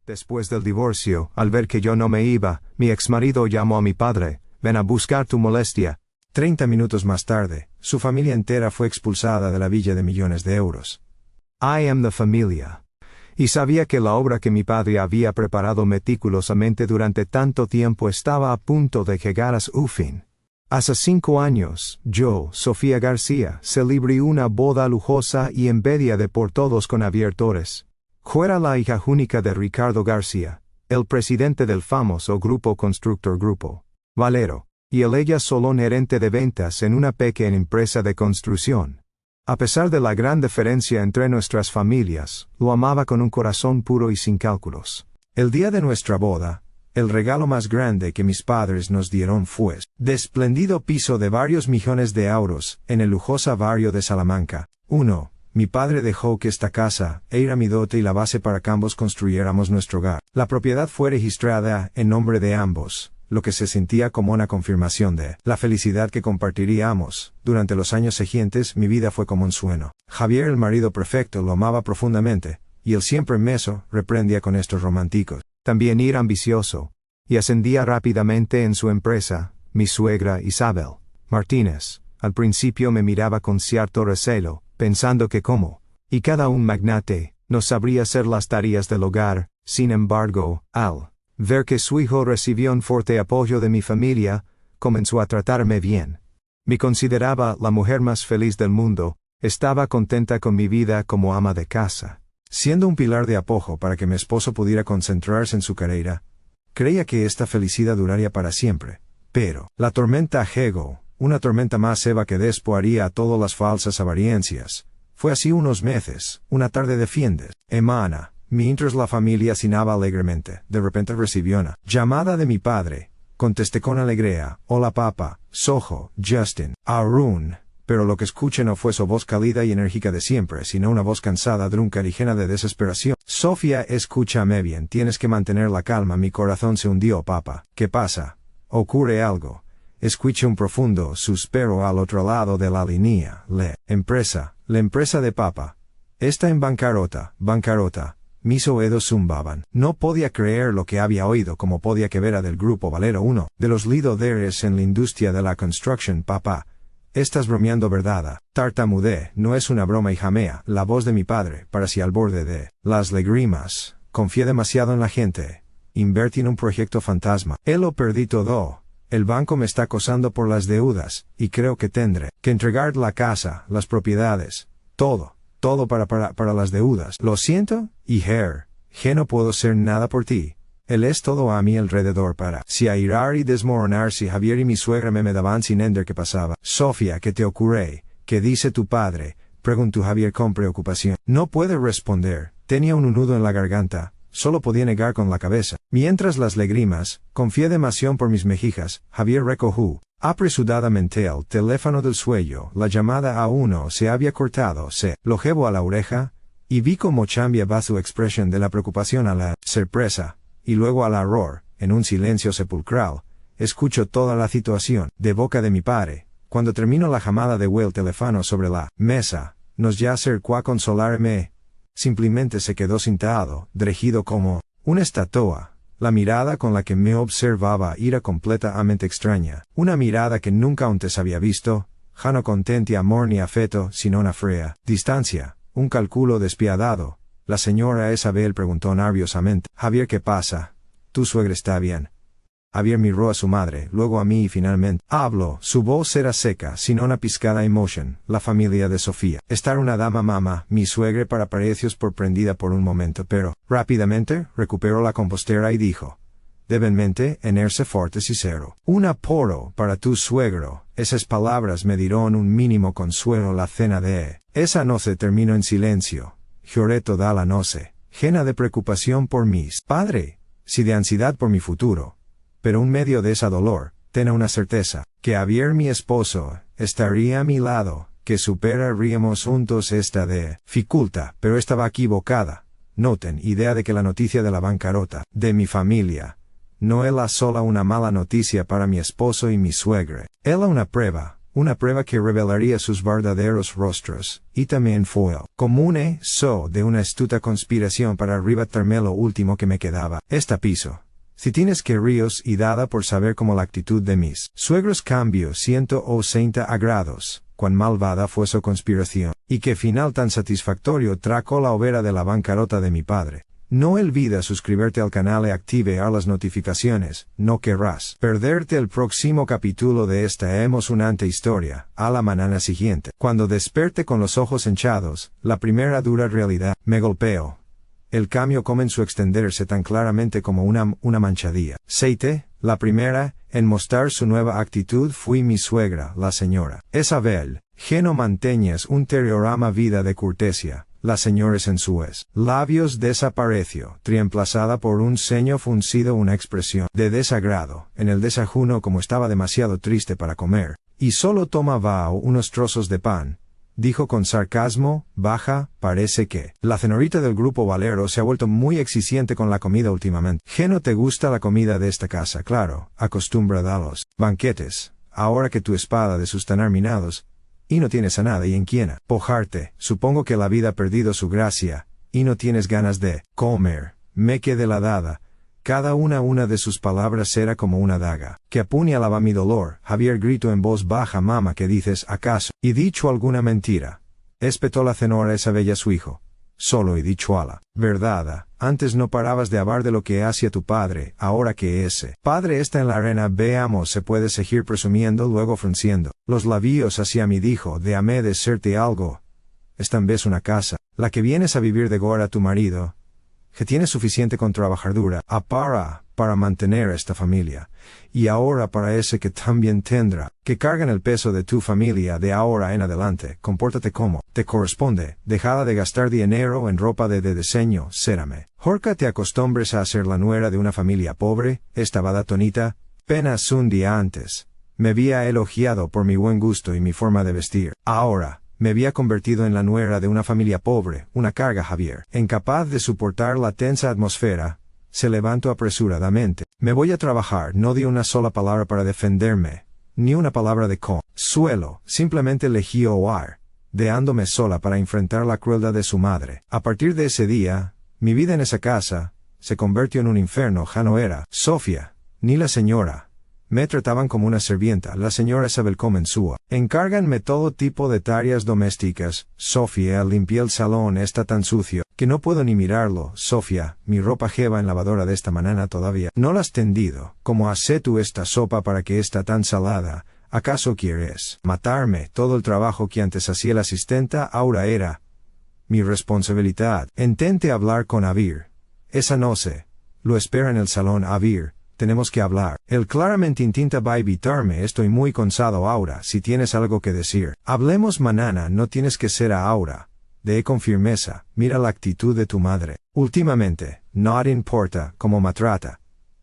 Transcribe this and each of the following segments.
Después del divorcio, al ver que yo no me iba, mi exmarido llamó a mi padre: ven a buscar tu molestia. 30 minutos más tarde, su familia entera fue expulsada de la villa de millones de euros. I am the familia. Y sabía que la obra que mi padre había preparado meticulosamente durante tanto tiempo estaba a punto de llegar a su fin. Hace 5 años, yo, Sofía García, celebré una boda lujosa y envidiada por todos con Javier Torres. Era la hija única de Ricardo García, el presidente del famoso Grupo Constructor Grupo Valero, y ella solo gerente de ventas en una pequeña empresa de construcción. A pesar de la gran diferencia entre nuestras familias, lo amaba con un corazón puro y sin cálculos. El día de nuestra boda, el regalo más grande que mis padres nos dieron fue de espléndido piso de varios millones de euros en el lujoso barrio de Salamanca. 1. Mi padre dejó que esta casa era mi dote y la base para que ambos construyéramos nuestro hogar. La propiedad fue registrada en nombre de ambos, lo que se sentía como una confirmación de la felicidad que compartiríamos. Durante los años siguientes mi vida fue como un sueño. Javier, el marido perfecto, lo amaba profundamente, y él siempre me reprendía con estos románticos. También era ambicioso, y ascendía rápidamente en su empresa. Mi suegra Isabel Martínez, al principio me miraba con cierto recelo, pensando que y cada un magnate, no sabría hacer las tareas del hogar. Sin embargo, al ver que su hijo recibió un fuerte apoyo de mi familia, comenzó a tratarme bien. Me consideraba la mujer más feliz del mundo, estaba contenta con mi vida como ama de casa. Siendo un pilar de apoyo para que mi esposo pudiera concentrarse en su carrera, creía que esta felicidad duraría para siempre. Pero la tormenta llegó, una tormenta masiva que despojaría a todas las falsas apariencias. Fue así unos meses, una tarde de fin de semana, mientras la familia cenaba alegremente, de repente recibió una llamada de mi padre. Contesté con alegría: hola papá, soy Justin Arun. Pero lo que escuché no fue su voz cálida y enérgica de siempre, sino una voz cansada, drunca y llena de desesperación. Sofía, escúchame bien, tienes que mantener la calma. Mi corazón se hundió, papá. ¿Qué pasa? ¿Ocurre algo? Escuché un profundo suspiro al otro lado de la línea. La empresa de papá está en bancarrota. Mis oídos zumbaban. No podía creer lo que había oído. Como podía que era del Grupo Valero, uno de los líderes en la industria de la construcción. Papá, estás bromeando, ¿verdad? Tartamudeé: no es una broma, hija mía. La voz de mi padre parecía al borde de las lágrimas. Confié demasiado en la gente. Invertí en un proyecto fantasma. Lo perdí todo. El banco me está acosando por las deudas, y creo que tendré que entregar la casa, las propiedades, todo para las deudas. Lo siento, hija, no puedo hacer nada por ti. Él es todo a mi alrededor para si airar y desmoronar. Si Javier y mi suegra me daban sin entender qué pasaba. Sofía, ¿qué te ocurre? ¿Qué dice tu padre? Preguntó Javier con preocupación. No puede responder, tenía un nudo en la garganta. Solo podía negar con la cabeza. Mientras las lágrimas, confié demasiado por mis mejillas, Javier recogió apresuradamente el teléfono del suelo. La llamada a uno se había cortado. Se lo llevó a la oreja, y vi cómo cambiaba su expresión de la preocupación a la sorpresa, y luego al horror. En un silencio sepulcral, escucho toda la situación de boca de mi padre. Cuando terminó la llamada, dejó el teléfono sobre la mesa, nos ya acercó a consolarme. Simplemente se quedó sentado, dirigido como una estatua. La mirada con la que me observaba era completamente extraña. Una mirada que nunca antes había visto. Ya no contente amor ni afecto, sino una fría distancia, un cálculo despiadado. La señora Isabel preguntó nerviosamente: Javier, ¿qué pasa? ¿Tu suegra está bien? Javier miró a su madre, luego a mí y finalmente habló. Su voz era seca, sin una pizcada de emoción. La familia de Sofía. Estar una dama, mamá. Mi suegra pareció sorprendida por un momento, pero rápidamente recuperó la compostura y dijo: deben tenerse fuertes y cero. Un apoyo para tu suegro. Esas palabras me dieron un mínimo consuelo. La cena de esa noche terminó en silencio. Lloré toda la noche, llena de preocupación por mis padre, sí de ansiedad por mi futuro. Pero en medio de ese dolor, tenía una certeza, que Javier, mi esposo, estaría a mi lado, que superaríamos juntos esta dificultad. Pero estaba equivocada. No ten idea de que la noticia de la bancarrota de mi familia no era solo una mala noticia para mi esposo y mi suegra. Era una una prueba que revelaría sus verdaderos rostros, y también foil comune de una astuta conspiración para arrebatarme lo último que me quedaba. Esta piso. Si tienes que ríos y dada por saber cómo la actitud de mis suegros cambió 180 grados, cuán malvada fue su conspiración, y qué final tan satisfactorio trajo la hoguera de la bancarrota de mi padre. No olvides suscribirte al canal y activar las notificaciones, no querrás perderte el próximo capítulo de esta emocionante historia, a la mañana siguiente. Cuando desperte con los ojos hinchados, la primera dura realidad me golpeó. El cambio comenzó a extenderse tan claramente como una manchadilla. La primera, en mostrar su nueva actitud fui mi suegra, la señora Isabel. No manteñas un teorema vida de cortesía. La señora en sus labios desapareció, reemplazada por un ceño fruncido, una expresión de desagrado. En el desayuno, como estaba demasiado triste para comer, y solo tomaba unos trozos de pan, dijo con sarcasmo, baja, parece que la señorita del grupo Valero se ha vuelto muy exigente con la comida últimamente. ¿No te gusta la comida de esta casa? Claro, acostumbrada a los banquetes, ahora que tu espada de sus tan arminados, y no tienes a nada y en quién pojarte. Supongo que la vida ha perdido su gracia, y no tienes ganas de comer. Me quedé la dada. Cada una de sus palabras era como una daga, que apuñalaba mi dolor. Javier gritó en voz baja: mamá, ¿qué dices? ¿Acaso he dicho alguna mentira? Espetó la señora Isabel a su hijo. Solo he dicho a la verdad. Antes no parabas de hablar de lo que hacía tu padre, ahora que ese padre está en la arena, veamos, se puede seguir presumiendo. Luego frunciendo los labios hacia mí dijo: déjame decirte algo. Esta vez una casa, la que vienes a vivir de gora tu marido, que tiene suficiente con trabajar dura, para mantener esta familia, y ahora para ese que también tendrá que cargan el peso de tu familia de ahora en adelante. Compórtate como te corresponde, dejada de gastar dinero en ropa de diseño, sérame. Jorca te acostumbres a ser la nuera de una familia pobre. Estaba atónita. Apenas un día antes me había elogiado por mi buen gusto y mi forma de vestir. Ahora me había convertido en la nuera de una familia pobre, una carga. Javier, incapaz de soportar la tensa atmósfera, se levantó apresuradamente. Me voy a trabajar. No di una sola palabra para defenderme, ni una palabra de consuelo, simplemente elegí huir, dejándome sola para enfrentar la crueldad de su madre. A partir de ese día, mi vida en esa casa se convirtió en un infierno. Ya no era Sofía, ni la señora. Me trataban como una sirvienta. La señora Isabel comenzó a encargarme todo tipo de tareas domésticas. Sofía, limpié el salón, está tan sucio que no puedo ni mirarlo. Sofía, mi ropa lleva en lavadora de esta mañana todavía no la has tendido. ¿Cómo haces tú esta sopa para que está tan salada? ¿Acaso quieres matarme? Todo el trabajo que antes hacía la asistenta ahora era mi responsabilidad. Intenté hablar con Avir. Esa noche lo espera en el salón. Avir, tenemos que hablar. Él claramente intentaba evitarme. Estoy muy cansado ahora. Si tienes algo que decir, hablemos mañana. No tienes que ser ahora. De con firmeza. Mira la actitud de tu madre últimamente. No te importa cómo me trata.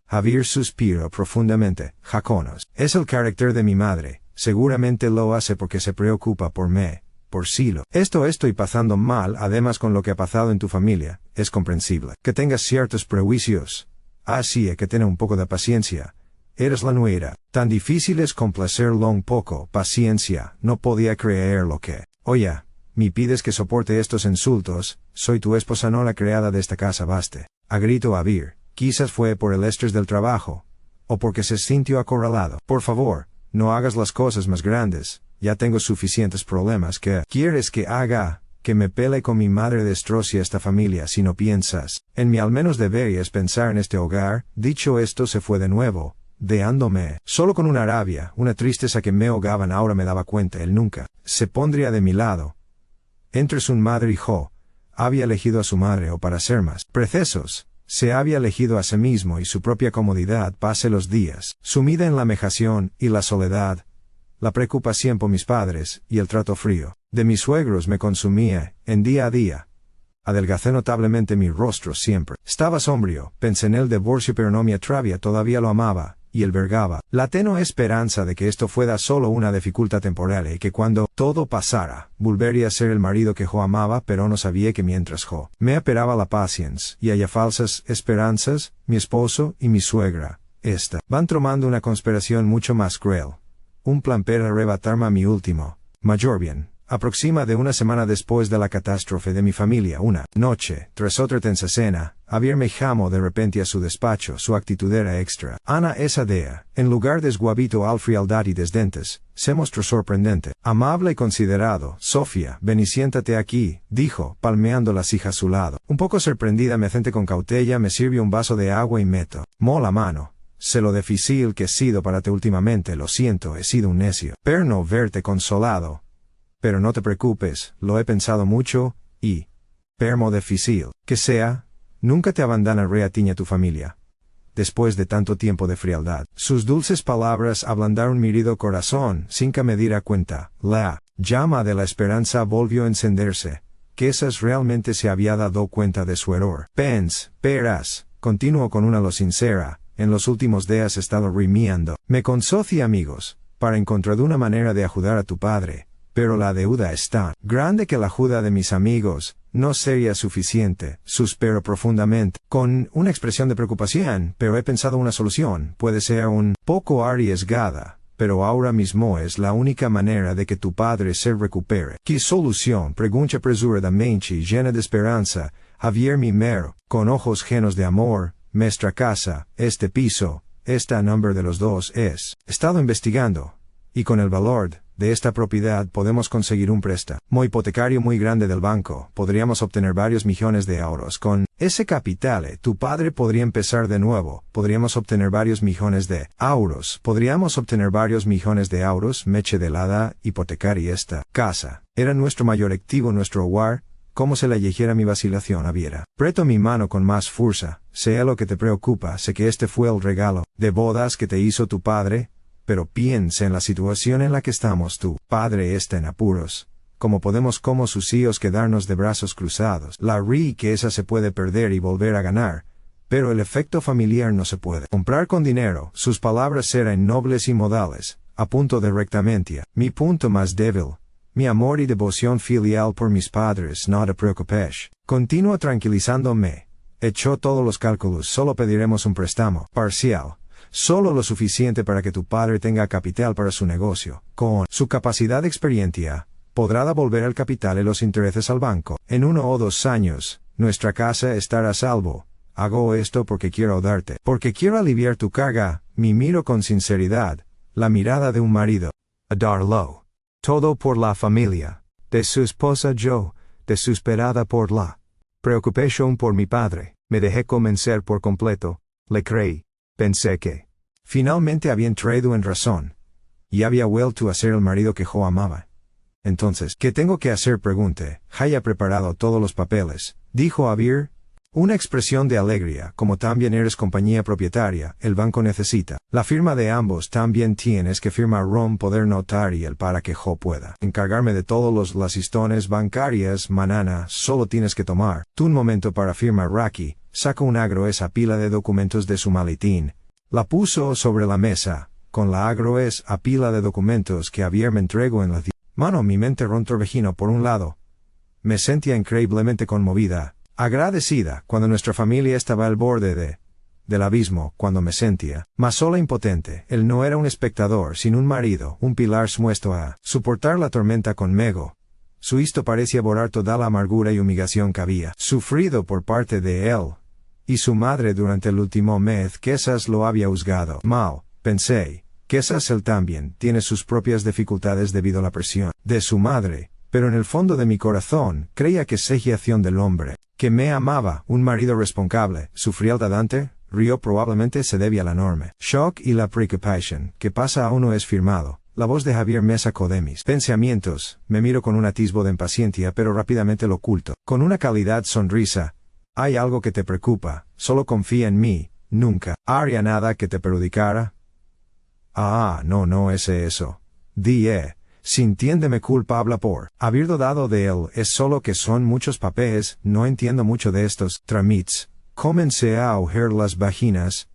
Javier suspiró profundamente. Jaconos. Es el carácter de mi madre. Seguramente lo hace porque se preocupa por mí. Por Silo. Estoy pasando mal. Además, con lo que ha pasado en tu familia, es comprensible que tengas ciertos prejuicios. Así hay que tener un poco de paciencia. Eres la nuera. Tan difícil es complacerlo un poco. Paciencia. No podía creer lo que. Oye, me pides que soporte estos insultos. Soy tu esposa, no la criada de esta casa. Baste. A grito Avir. Quizás fue por el estrés del trabajo, o porque se sintió acorralado. Por favor, no hagas las cosas más grandes. Ya tengo suficientes problemas. ¿Qué quieres que haga? Que me pele con mi madre. Destroce esta familia. Si no piensas en mí, al menos deberías pensar en este hogar. Dicho esto, se fue de nuevo, dejándome solo con una rabia, una tristeza que me ahogaban. Ahora me daba cuenta, él nunca se pondría de mi lado. Entre su madre y yo, había elegido a su madre, o para ser más precisos, se había elegido a sí mismo y su propia comodidad. Pasé los días sumida en la vejación y la soledad. La preocupación por mis padres y el trato frío de mis suegros me consumía, en día a día. Adelgacé notablemente mi rostro. Siempre estaba sombrío. Pensé en el divorcio, pero no me atrevía. Todavía lo amaba, y albergaba la tenue esperanza de que esto fuera solo una dificultad temporal y que cuando todo pasara, volvería a ser el marido que yo amaba. Pero no sabía que mientras yo me esperaba la paciencia y haya falsas esperanzas, mi esposo y mi suegra van tramando una conspiración mucho más cruel. un plan para arrebatarme a mi último, mayor bien. Aproxima de una semana después de la catástrofe de mi familia, una noche, tras otra tensa cena, Javier me llamó de repente a su despacho, su actitud era extra. Ana esa día, en lugar de esguabito al frialdad y desdentes, se mostró sorprendente, amable y considerado. Sofía, ven y siéntate aquí, dijo, palmeando la silla a su lado. Un poco sorprendida me senté con cautela, me sirvió un vaso de agua y meto, la mano. Sé lo difícil que he sido para ti últimamente, lo siento, he sido un necio. Pero no verte consolado. Pero no te preocupes, lo he pensado mucho, y, permo difícil que sea, nunca te abandonaré a ti ni a tu familia. Después de tanto tiempo de frialdad, sus dulces palabras ablandaron mi herido corazón, sin que me diera cuenta. La llama de la esperanza volvió a encenderse, que esas realmente se había dado cuenta de su error. Verás, continuó con una voz sincera, en los últimos días he estado rimiendo. Me consoci amigos, para encontrar una manera de ayudar a tu padre. Pero la deuda es tan grande que la ayuda de mis amigos no sería suficiente. Suspiro profundamente, con una expresión de preocupación, pero he pensado una solución. Puede ser un poco arriesgada, pero ahora mismo es la única manera de que tu padre se recupere. ¿Qué solución? Pregunta apresuradamente y llena de esperanza, Javier Mimero, con ojos llenos de amor. Nuestra casa, este piso, a nombre de los dos es. He estado investigando, y con el valor de esta propiedad podemos conseguir un préstamo hipotecario muy grande del banco. Podríamos obtener varios millones de euros. Con ese capital, tu padre podría empezar de nuevo. Podríamos obtener varios millones de euros. Meche de la hipotecaria esta casa. Era nuestro mayor activo, nuestro hogar. Como se le llegera mi vacilación Javiera. Preto mi mano con más fuerza. Sé lo que te preocupa, sé que este fue el regalo de bodas que te hizo tu padre. Pero piensa en la situación en la que estamos. Tu padre está en apuros. ¿Cómo podemos como sus hijos quedarnos de brazos cruzados? La riqueza se puede perder y volver a ganar, pero el efecto familiar no se puede comprar con dinero. Sus palabras eran nobles y modales, a punto de rectamente. Mi punto más débil, mi amor y devoción filial por mis padres. No te preocupes. Continúa tranquilizándome. Echó todos los cálculos, solo pediremos un préstamo parcial. Solo lo suficiente para que tu padre tenga capital para su negocio. Con su capacidad de experiencia, podrá devolver el capital y los intereses al banco. En 1 o 2 años, nuestra casa estará a salvo. Hago esto porque quiero ayudarte. Porque quiero aliviar tu carga. Me miro con sinceridad, la mirada de un marido. A darlo todo por la familia, de su esposa yo, desesperada por la preocupación por mi padre. Me dejé convencer por completo, le creí. Pensé que finalmente había entrado en razón, y había vuelto a ser el marido que yo amaba. Entonces, ¿qué tengo que hacer? Pregunté. Haya preparado todos los papeles, dijo Javier. Una expresión de alegría. Como también eres compañía propietaria, el banco necesita la firma de ambos. También tienes que firmar poder notario para que yo pueda encargarme de todos las histones bancarias. Manana, solo tienes que tomar tú un momento para firmar. Raki sacó una gruesa pila de documentos de su maletín. La puso sobre la mesa, con la gruesa pila de documentos que Javier me entregó en la mano. Mi mente rontorvejino por un lado. Me sentía increíblemente conmovida, agradecida, cuando nuestra familia estaba al borde del abismo, cuando me sentía más sola e impotente. Él no era un espectador, sino un marido, un pilar supuesto a soportar la tormenta conmigo. Su histo parecía borrar toda la amargura y humillación que había sufrido por parte de él y su madre durante el último mes. Quizás lo había juzgado mal, pensé. Quizás él también tiene sus propias dificultades debido a la presión de su madre, pero en el fondo de mi corazón creía que seguía acción del hombre que me amaba, un marido responsable. Su frialdad ante río probablemente se debía al enorme shock y la preocupación que pasa a uno es firmado. La voz de Javier me sacó de mis pensamientos. Me miro con un atisbo de impaciencia, pero rápidamente lo oculto con una cálida sonrisa. Hay algo que te preocupa, solo confía en mí, nunca haría nada que te perjudicara. No es eso. Sintiéndome culpable por haber dudado de él. Es solo que son muchos papeles, no entiendo mucho de estos trámites. Comencé a ojer las páginas.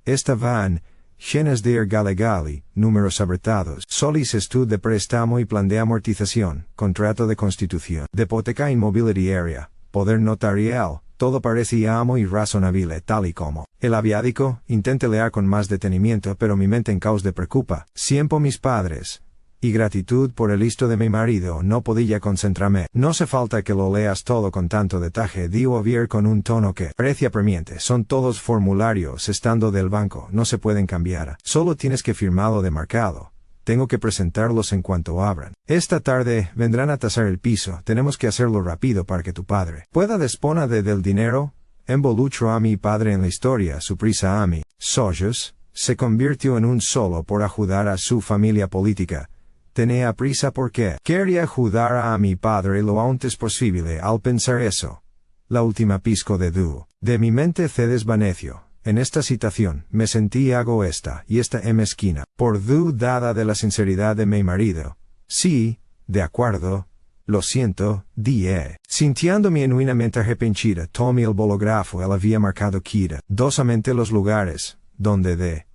Estaban llenas de legal, números apretados, solicitud de préstamo y plan de amortización, contrato de constitución, de hipoteca inmobiliaria, poder notarial, Todo parecía amo y razonable tal y como. El aviádico, intente leer con más detenimiento pero mi mente en caos de preocupa. Siempre mis padres. Y gratitud por el listo de mi marido, no podía concentrarme. No hace falta que lo leas todo con tanto detalle, dijo Javier con un tono que parecía premiante. Son todos formularios estando del banco, no se pueden cambiar. Solo tienes que firmarlo de marcado. Tengo que presentarlos en cuanto abran. Esta tarde vendrán a tasar el piso, tenemos que hacerlo rápido para que tu padre pueda disponer del dinero. Involucró a mi padre en la historia, su prisa a mí. Socios, se convirtió en un solo por ayudar a su familia política. Tenía prisa porque quería ayudar a mi padre lo antes posible. Al pensar eso, la última pizca de mi mente se desvaneció. En esta situación, me sentí egoísta y esta mezquina, por dudada de la sinceridad de mi marido. Sí, de acuerdo. Lo siento, dije. Sintiéndome genuinamente arrepentida, tomé el bolígrafo. Él había marcado cuidadosamente los lugares donde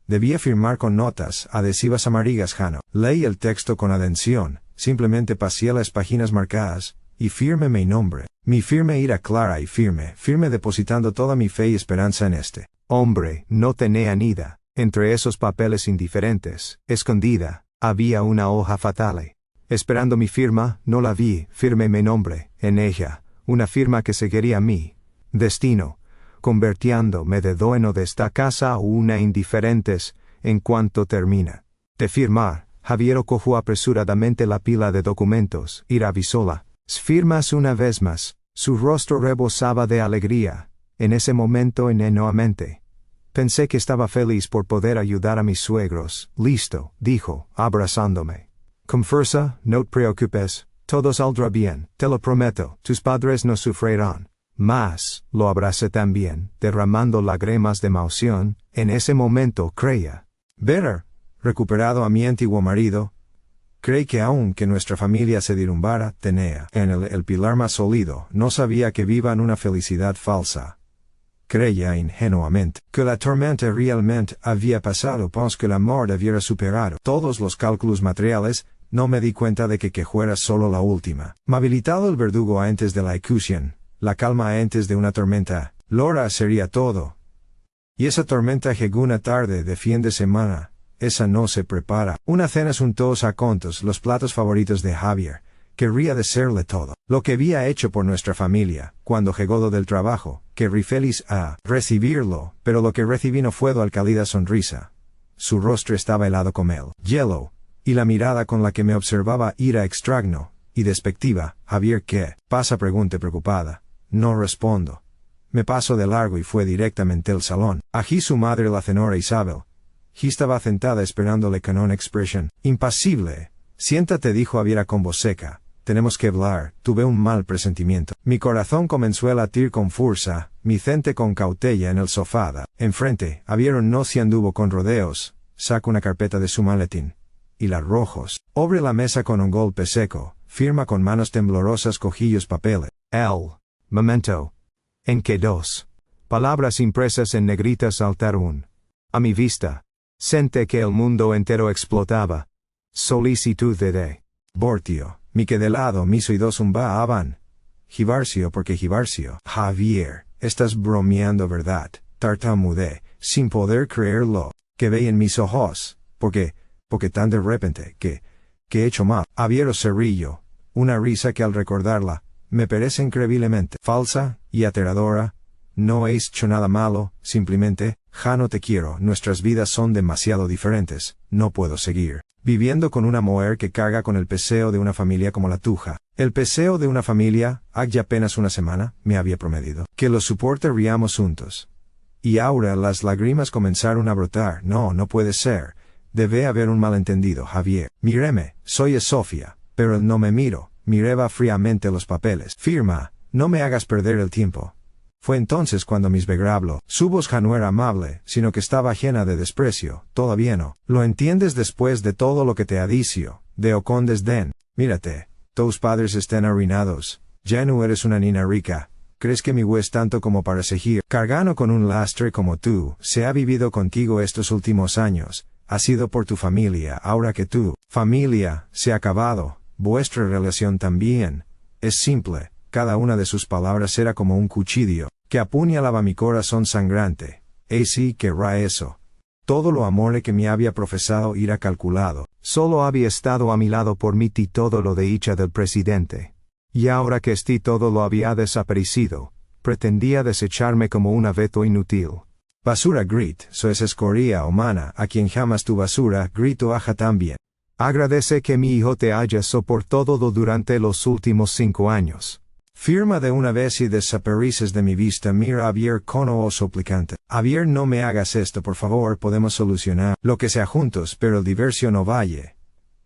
debía firmar con notas adhesivas amarillas. Jano. Leí el texto con atención, simplemente pasé las páginas marcadas, y firmé mi nombre. Mi firme era clara y firme depositando toda mi fe y esperanza en este hombre. No tenía nada. Entre esos papeles indiferentes, escondida, había una hoja fatal. Esperando mi firma, no la vi, firmé mi nombre, en ella, una firma que seguiría mi destino, convirtiéndome de dueño de esta casa a una indiferentes, en cuanto termina de firmar, Javier cogió apresuradamente la pila de documentos y revisóla. Firmas una vez más, su rostro rebosaba de alegría. En ese momento ingenuamente pensé que estaba feliz por poder ayudar a mis suegros. Listo, dijo, abrazándome. Con fuerza, no te preocupes, todo saldrá bien, te lo prometo, tus padres no sufrirán. Mas, lo abracé también, derramando lágrimas de emoción. En ese momento creía ver recuperado a mi antiguo marido. Creí que aunque nuestra familia se derrumbara, tenía en él el pilar más sólido. No sabía que viva en una felicidad falsa. Creía ingenuamente que la tormenta realmente había pasado, pues que la muerte hubiera superado todos los cálculos materiales. No me di cuenta de que fuera solo la última. Movilizado el verdugo antes de la ejecución, la calma antes de una tormenta, Laura sería todo. Y esa tormenta llegó una tarde de fin de semana. Esa no se prepara. Una cena juntos a contos, los platos favoritos de Javier. Querría decirle todo lo que había hecho por nuestra familia, cuando llegó del trabajo, querrí feliz a recibirlo, pero lo que recibí no fue la cálida sonrisa. Su rostro estaba helado como el hielo, y la mirada con la que me observaba era extraña y despectiva. Javier, ¿qué pasa? Pregunté preocupada. No respondo. Me pasó de largo y fue directamente al salón. Allí su madre, la señora Isabel. Estaba sentada esperándole con una expresión impasible. Siéntate, dijo Javier con voz seca. Tenemos que hablar. Tuve un mal presentimiento. Mi corazón comenzó a latir con fuerza. Mi senté con cautela en el sofá. Enfrente, Javier no se anduvo con rodeos. Sacó una carpeta de su maletín. Y las rojos. Obre la mesa con un golpe seco. Firma con manos temblorosas cogillos papeles. El momento en que dos palabras impresas en negritas saltaron a mi vista. Senté que el mundo entero explotaba. Solicitud de divorcio. Me quedé lado, mis oídos zumbaban. Divorcio, porque divorcio. Javier, estás bromeando, ¿verdad? Tartamudeé, sin poder creerlo, que veía en mis ojos. Porque tan de repente, que he hecho mal. Javier se rió. Una risa que al recordarla, me parece increíblemente falsa y aterradora. No he hecho nada malo, simplemente, ya no te quiero, nuestras vidas son demasiado diferentes, no puedo seguir viviendo con una mujer que carga con el peseo de una familia como la tuya. El peseo de una familia, hace apenas una semana, me había prometido que lo soportaríamos juntos. Y ahora las lágrimas comenzaron a brotar. No puede ser. Debe haber un malentendido, Javier. Míreme, soy Sofía, pero no me miro. Miraba fríamente los papeles. Firma, no me hagas perder el tiempo. Fue entonces cuando mis begrablo, su voz ya no era amable, sino que estaba llena de desprecio. Todavía no lo entiendes después de todo lo que te ha dicho, de con desdén. Mírate, tus padres están arruinados, ya no eres una niña rica. ¿Crees que mi es tanto como para seguir cargando con un lastre como tú? Se ha vivido contigo estos últimos años, ha sido por tu familia. Ahora que tu familia se ha acabado, vuestra relación también. Es simple, Cada una de sus palabras era como un cuchillo, que apuñalaba mi corazón sangrante. Sí, querrá eso. Todo lo amor que me había profesado era calculado, solo había estado a mi lado por mí y todo lo de dicha del presidente. Y ahora que todo lo había desaparecido, pretendía desecharme como un abeto inútil. Basura grit, sois escoria humana, a quien jamás tu basura, grito aja también. Agradece que mi hijo te haya soportado durante los últimos 5 años. Firma de una vez y desapareces de mi vista. Mira Javier cono o suplicante. Javier, no me hagas esto, por favor, podemos solucionar lo que sea juntos, pero el divorcio no vaya.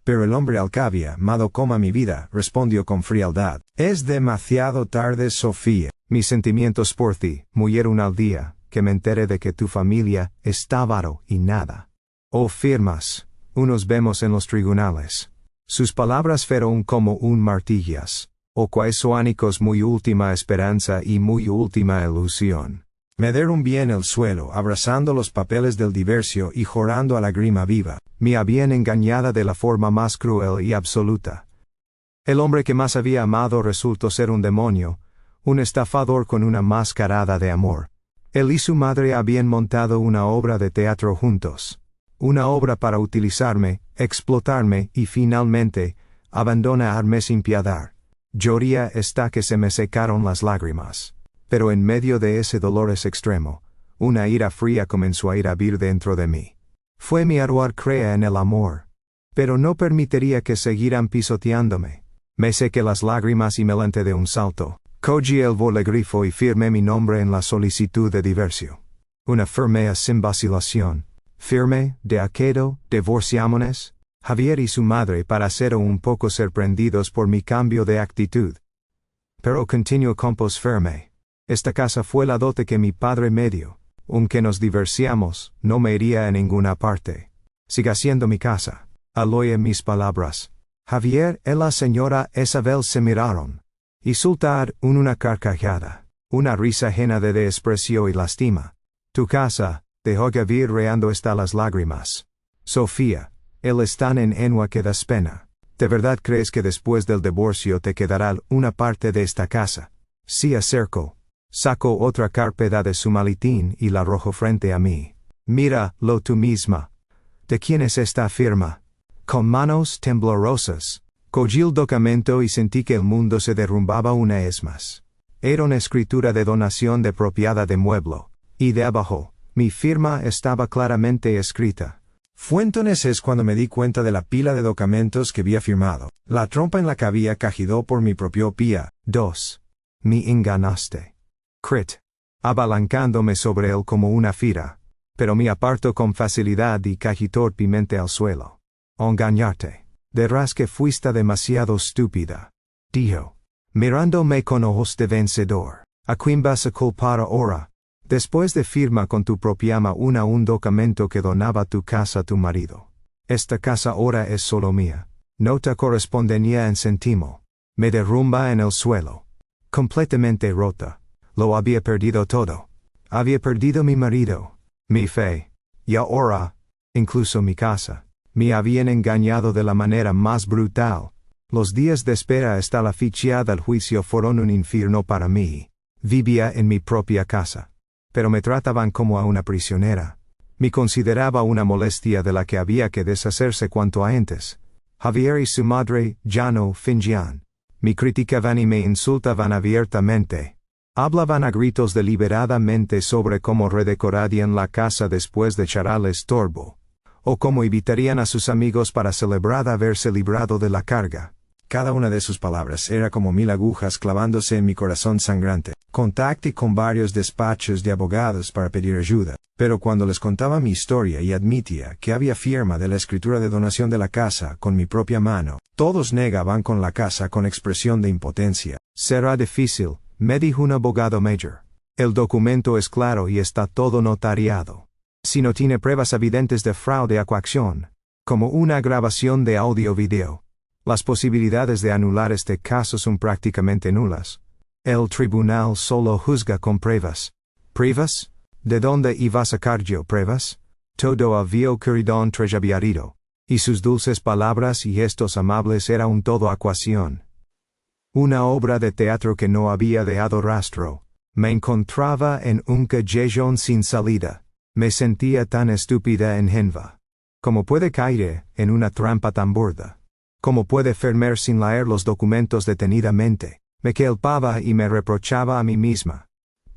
Pero el hombre Alcavia, amado coma mi vida, respondió con frialdad. Es demasiado tarde, Sofía. Mis sentimientos por ti, murieron al día que me enteré de que tu familia está varo y nada. Oh firmas, unos vemos en los tribunales. Sus palabras fueron como un martillas. O quaesoánicos muy última esperanza y muy última ilusión. Me dieron bien el suelo, abrazando los papeles del divorcio y llorando a lágrima viva, me habían engañada de la forma más cruel y absoluta. El hombre que más había amado resultó ser un demonio, un estafador con una mascarada de amor. Él y su madre habían montado una obra de teatro juntos. Una obra para utilizarme, explotarme y finalmente, abandonarme sin piedad. Lloría hasta que se me secaron las lágrimas. Pero en medio de ese dolor extremo, una ira fría comenzó a hervir dentro de mí. Fue mi ardor crea en el amor. Pero no permitiría que siguieran pisoteándome. Me sequé las lágrimas y me levanté de un salto. Cogí el bolígrafo y firmé mi nombre en la solicitud de divorcio. Una firmeza sin vacilación. Firme, de acuerdo, divorciámonos. Javier y su madre parecieron un poco sorprendidos por mi cambio de actitud. Pero continuó con voz firme. Esta casa fue la dote que mi padre me dio. Aunque nos divorciamos, no me iría a ninguna parte. Siga siendo mi casa. Al oír mis palabras, Javier y la señora Isabel se miraron. Y soltaron una carcajada. Una risa llena de desprecio y lástima. Tu casa, dejó Javier reando hasta las lágrimas. Sofía. Él es tan ingenua que das pena. ¿De verdad crees que después del divorcio te quedará una parte de esta casa? Sí, acercó. Sacó otra carpeta de su maletín y la arrojó frente a mí. Míralo tú misma. ¿De quién es esta firma? Con manos temblorosas, cogí el documento y sentí que el mundo se derrumbaba una vez más. Era una escritura de donación de propiedad de mueblo. Y de abajo, mi firma estaba claramente escrita. Fue entonces cuando me di cuenta de la pila de documentos que había firmado. La trompa en la que había caído por mi propio pie. 2. Me enganaste. Crit. Abalancándome sobre él como una fiera. Pero me apartó con facilidad y caí torpemente al suelo. Engañarte. Dirás que fuiste demasiado estúpida. Dijo. Mirándome con ojos de vencedor. ¿A quién vas a culpar ahora? Después de firma con tu propia mano un documento que donaba tu casa a tu marido. Esta casa ahora es solo mía. No te correspondería en céntimo. Me derrumba en el suelo. Completamente rota. Lo había perdido todo. Había perdido mi marido, mi fe. Y ahora, incluso mi casa. Me habían engañado de la manera más brutal. Los días de espera hasta la fecha del juicio fueron un infierno para mí. Vivía en mi propia casa. Pero me trataban como a una prisionera. Me consideraba una molestia de la que había que deshacerse cuanto antes. Javier y su madre ya no fingían. Me criticaban y me insultaban abiertamente. Hablaban a gritos deliberadamente sobre cómo redecorarían la casa después de echar al estorbo. O cómo evitarían a sus amigos para celebrar haberse librado de la carga. Cada una de sus palabras era como 1000 agujas clavándose en mi corazón sangrante. Contacté con varios despachos de abogados para pedir ayuda, pero cuando les contaba mi historia y admitía que había firma de la escritura de donación de la casa con mi propia mano, todos negaban con la casa con expresión de impotencia. Será difícil, me dijo un abogado mayor. El documento es claro y está todo notariado. Si no tiene pruebas evidentes de fraude o coacción, como una grabación de audio-video, las posibilidades de anular este caso son prácticamente nulas. El tribunal solo juzga con pruebas. ¿Pruebas? ¿De dónde iba a sacar yo pruebas? Todo había ocurrido entre Javier y sus dulces palabras y gestos amables era un todo actuación. Una obra de teatro que no había dejado rastro. Me encontraba en un callejón sin salida. Me sentía tan estúpida e ingenua. ¿Cómo puede caer en una trampa tan burda? ¿Cómo puede firmar sin leer los documentos detenidamente? Me culpaba y me reprochaba a mí misma.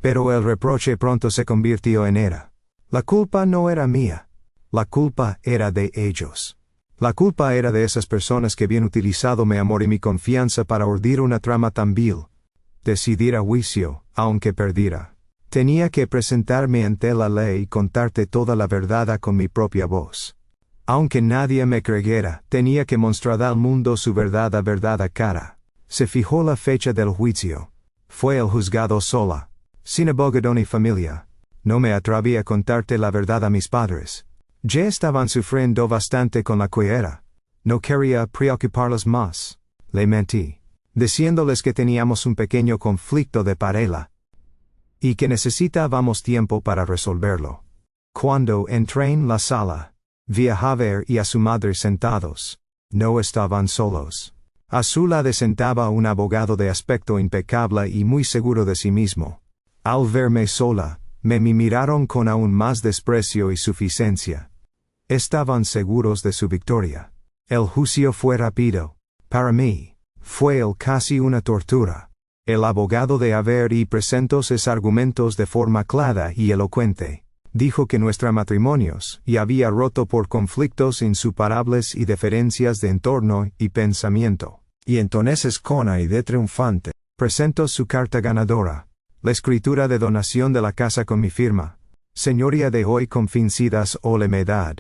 Pero el reproche pronto se convirtió en ira. La culpa no era mía. La culpa era de ellos. La culpa era de esas personas que habían utilizado mi amor y mi confianza para urdir una trama tan vil. Decidir a juicio, aunque perdiera. Tenía que presentarme ante la ley y contarte toda la verdad con mi propia voz. Aunque nadie me creyera, tenía que mostrar al mundo su verdad cara. Se fijó la fecha del juicio. Fue el juzgado sola, sin abogado ni familia. No me atreví a contarte la verdad a mis padres. Ya estaban sufriendo bastante con la cuera. No quería preocuparlos más. Le mentí, diciéndoles que teníamos un pequeño conflicto de pareja y que necesitábamos tiempo para resolverlo. Cuando entré en la sala, vi a Javier y a su madre sentados. No estaban solos. A su lado sentaba un abogado de aspecto impecable y muy seguro de sí mismo. Al verme sola, me miraron con aún más desprecio y suficiencia. Estaban seguros de su victoria. El juicio fue rápido. Para mí, fue casi una tortura. El abogado de Javier y presentó sus argumentos de forma clara y elocuente. Dijo que nuestro matrimonio ya había roto por conflictos insuperables y diferencias de entorno y pensamiento. Y entonces con aire triunfante, presentó su carta ganadora. La escritura de donación de la casa con mi firma. Señoría de hoy confincidas o lemedad.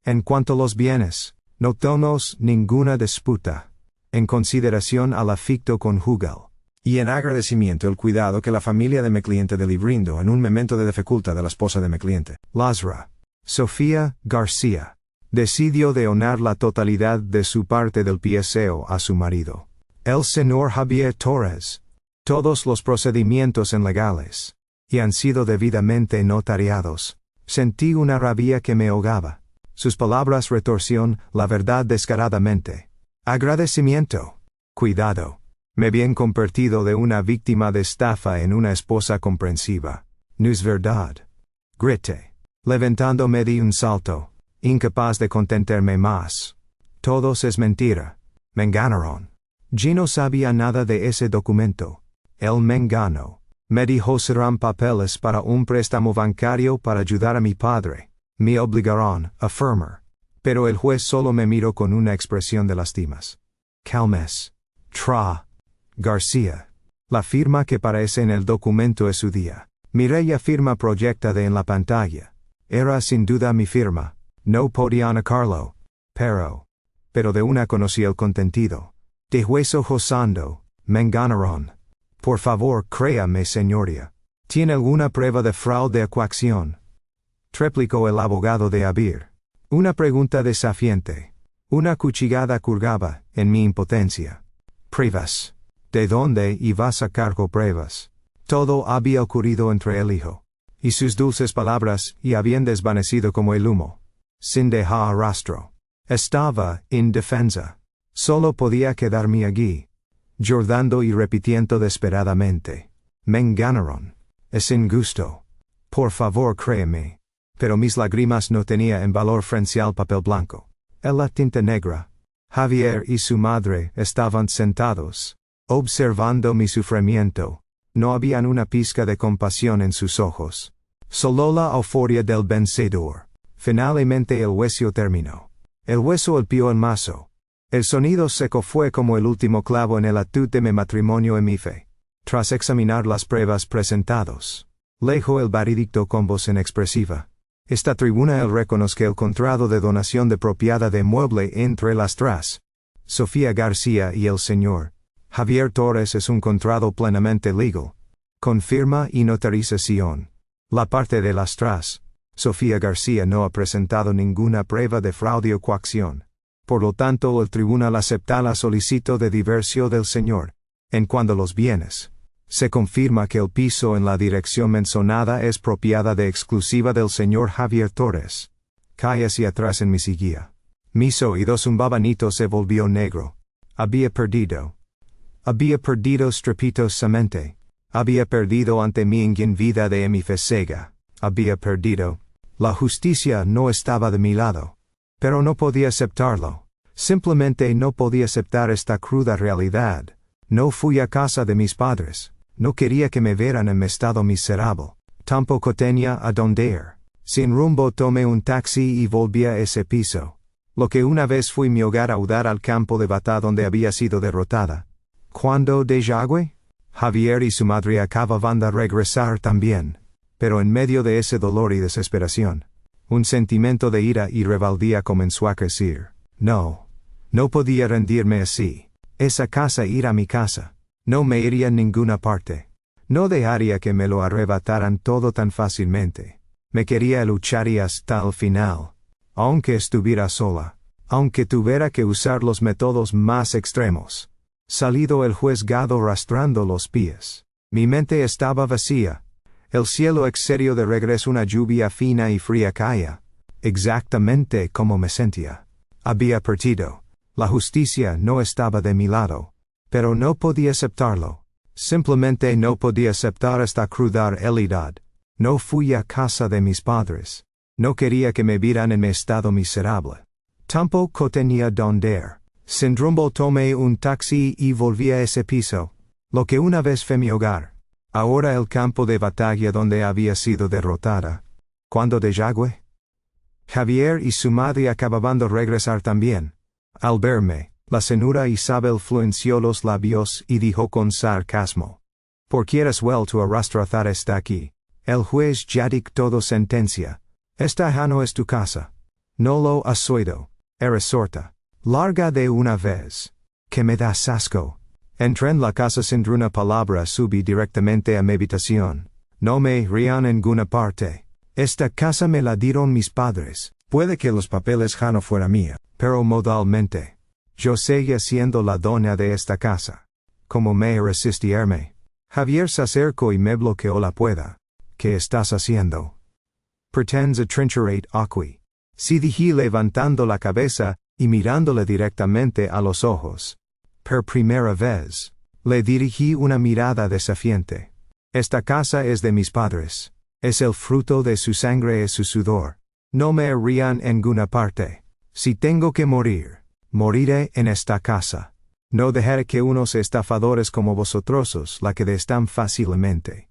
En cuanto a los bienes, no tenemos ninguna disputa. En consideración al afecto conjugal. Y en agradecimiento el cuidado que la familia de mi cliente le brindó en un momento de dificultad de la esposa de mi cliente, Lazra, Sofía García, decidió donar la totalidad de su parte del pieceo a su marido, el señor Javier Torres. Todos los procedimientos legales y han sido debidamente notariados. Sentí una rabia que me ahogaba. Sus palabras retorcieron la verdad descaradamente. Agradecimiento. Cuidado. Me habían convertido de una víctima de estafa en una esposa comprensiva. No es verdad. Grité, levantándome de un salto, incapaz de contentarme más. Todo es mentira. Me engañaron. Yo no sabía nada de ese documento. Él me engañó. Me dijo serán papeles para un préstamo bancario para ayudar a mi padre. Me obligaron a firmar. Pero el juez solo me miró con una expresión de lastimas. Calmes. García. La firma que aparece en el documento es su día. Miré la firma proyectada en la pantalla. Era sin duda mi firma. No podía negarlo. Pero de una conocí el contenido. De hueso josando, me engañaron. Por favor, créame, señoría. ¿Tiene alguna prueba de fraude o coacción? Replicó el abogado de Javier. Una pregunta desafiante. Una cuchillada curgaba en mi impotencia. Pruebas. ¿De dónde iba a sacar pruebas? Todo había ocurrido entre el hijo y sus dulces palabras y habían desvanecido como el humo, sin dejar rastro. Estaba indefensa. Solo podía quedarme allí, llorando y repitiendo desesperadamente. Me engañaron. Es injusto. Por favor, créeme. Pero mis lágrimas no tenían valor frente al papel blanco. En la tinta negra. Javier y su madre estaban sentados, observando mi sufrimiento. No había una pizca de compasión en sus ojos. Solo la euforia del vencedor. Finalmente el juicio terminó. El hueso golpeó el mazo. El sonido seco fue como el último clavo en el ataúd de mi matrimonio y mi fe. Tras examinar las pruebas presentadas, leyó el veredicto con voz inexpresiva. Esta tribuna él reconoce que el contrato de donación de propiedad de mueble entre las tres, Sofía García y el señor Javier Torres es un contrato plenamente legal, con firma y notarización. La parte de las tres, Sofía García no ha presentado ninguna prueba de fraude o coacción. Por lo tanto, el tribunal acepta la solicitud de divorcio del señor. En cuanto a los bienes, se confirma que el piso en la dirección mencionada es propiedad exclusiva del señor Javier Torres. Caí hacia atrás en mi silla. Mis oídos un babanito se volvió negro. Había perdido Había perdido estrepitosamente. Había perdido ante mí en vida de mi fe ciega. Había perdido. La justicia no estaba de mi lado. Pero no podía aceptarlo. Simplemente no podía aceptar esta cruda realidad. No fui a casa de mis padres. No quería que me vieran en mi estado miserable. Tampoco tenía a dónde ir. Sin rumbo tomé un taxi y volví a ese piso. Lo que una vez fui mi hogar audar al campo de batalla donde había sido derrotada. ¿Cuándo Dejagüe? Javier y su madre acababan de regresar también. Pero en medio de ese dolor y desesperación, un sentimiento de ira y rebeldía comenzó a crecer. No podía rendirme así. Esa casa era mi casa. No me iría a ninguna parte. No dejaría que me lo arrebataran todo tan fácilmente. Me quería luchar y hasta el final. Aunque estuviera sola. Aunque tuviera que usar los métodos más extremos. Salido el juzgado arrastrando los pies. Mi mente estaba vacía. El cielo exterior de regreso una lluvia fina y fría caía. Exactamente como me sentía. Había perdido. La justicia no estaba de mi lado. Pero no podía aceptarlo. Simplemente no podía aceptar esta cruda realidad. No fui a casa de mis padres. No quería que me vieran en mi estado miserable. Tampoco tenía dónde ir. Sin rumbo tomé un taxi y volví a ese piso. Lo que una vez fue mi hogar. Ahora el campo de batalla donde había sido derrotada. ¿Cuándo Dejagüe? Javier y su madre acababan de regresar también. Al verme, la señora Isabel frunció los labios y dijo con sarcasmo. ¿Por qué has vuelto a arrastrar hasta aquí? El juez ya dictó sentencia. Esta ya no es tu casa. No lo has oído. Eres sorda. Larga de una vez. Que me das asco. Entré en la casa sin una palabra, subí directamente a mi habitación. No me iría a ninguna parte. Esta casa me la dieron mis padres. Puede que los papeles ya no fueran mía, pero modalmente. Yo seguía siendo la dueña de esta casa. ¿Cómo me resistirme? Javier se acercó y me bloqueó la puerta. ¿Qué estás haciendo? Pretendes atrincherate aquí. Sí, dije levantando la cabeza y mirándole directamente a los ojos. Per primera vez, le dirigí una mirada desafiante. Esta casa es de mis padres. Es el fruto de su sangre y su sudor. No me iría en ninguna parte. Si tengo que morir, moriré en esta casa. No dejaré que unos estafadores como vosotros la queden tan fácilmente.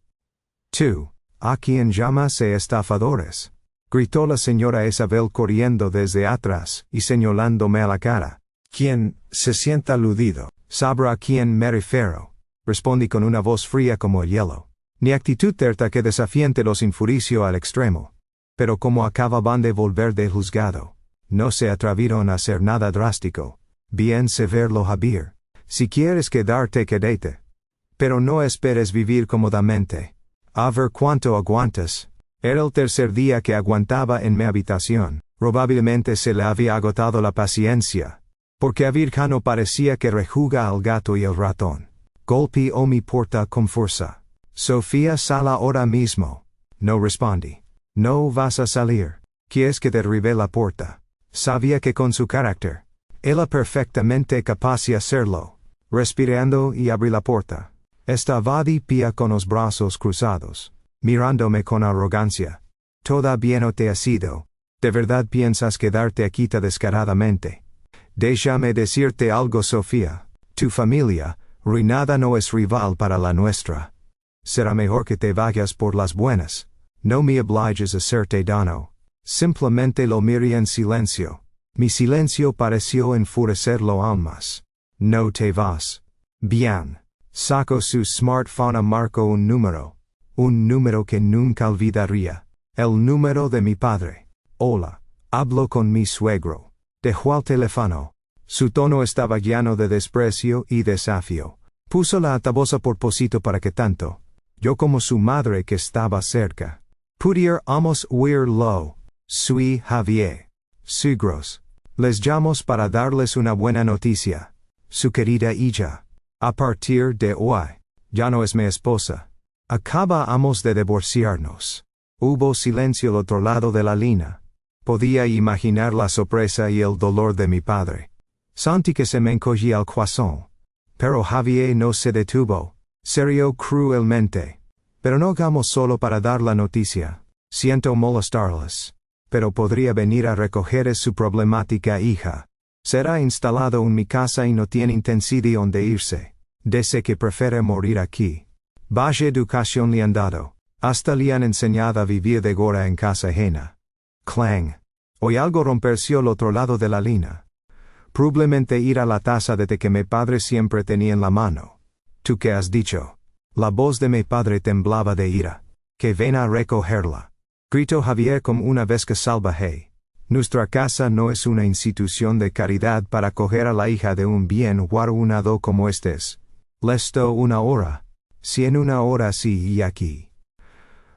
Tú, ¿a quién llamas estafadores? Gritó la señora Isabel corriendo desde atrás y señalándome a la cara. Quien se sienta aludido, sabrá a quién me refiero. Respondí con una voz fría como el hielo. Mi actitud terta que desafiante los enfureció al extremo. Pero como acababan de volver del juzgado, no se atrevieron a hacer nada drástico. Bien severo Javier. Si quieres quedarte, quédate. Pero no esperes vivir cómodamente. A ver cuánto aguantas. Era el tercer día que aguantaba en mi habitación. Probablemente se le había agotado la paciencia. Porque Avirka no parecía que rejuga al gato y el ratón. Golpeó mi puerta con fuerza. Sofía, sal ahora mismo. No respondí. No vas a salir. ¿Quieres que derribe la puerta? Sabía que con su carácter, era perfectamente capaz de hacerlo. Respirando y abrí la puerta. Estaba de pie con los brazos cruzados, mirándome con arrogancia. Todavía no te has ido. ¿De verdad piensas quedarte aquí tan descaradamente? Déjame decirte algo, Sofía. Tu familia, ruinada, no es rival para la nuestra. Será mejor que te vayas por las buenas. No me obliges a hacerte daño. Simplemente lo miré en silencio. Mi silencio pareció enfurecerlo aún más. No te vas. Bien. Sacó su smartphone y marcó un número. Un número que nunca olvidaría. El número de mi padre. Hola. Hablo con mi suegro. Dejó el teléfono. Su tono estaba lleno de desprecio y desafío. Puso la altavoz a propósito para que tanto yo como su madre, que estaba cerca, pudiéramos oírlo. Soy Javier. Suegros. Les llamo para darles una buena noticia. Su querida hija, a partir de hoy, ya no es mi esposa. Acabamos de divorciarnos. Hubo silencio al otro lado de la línea. Podía imaginar la sorpresa y el dolor de mi padre. Sentí que se me encogía el corazón. Pero Javier no se detuvo. Se rió cruelmente. Pero no hagamos solo para dar la noticia. Siento molestarles. Pero podría venir a recoger su problemática hija. Será instalado en mi casa y no tiene intención de irse. Dice que prefiere morir aquí. Vaya educación le han dado. Hasta le han enseñado a vivir de gora en casa ajena. Clang. Hoy algo romperció al otro lado de la línea. Probablemente ir a la taza de té que mi padre siempre tenía en la mano. ¿Tú qué has dicho? La voz de mi padre temblaba de ira. Que ven a recogerla. Gritó Javier como una vesca salvaje. Nuestra casa no es una institución de caridad para acoger a la hija de un bien guarunado como estés. Lesto una hora. Si en una hora sí y aquí.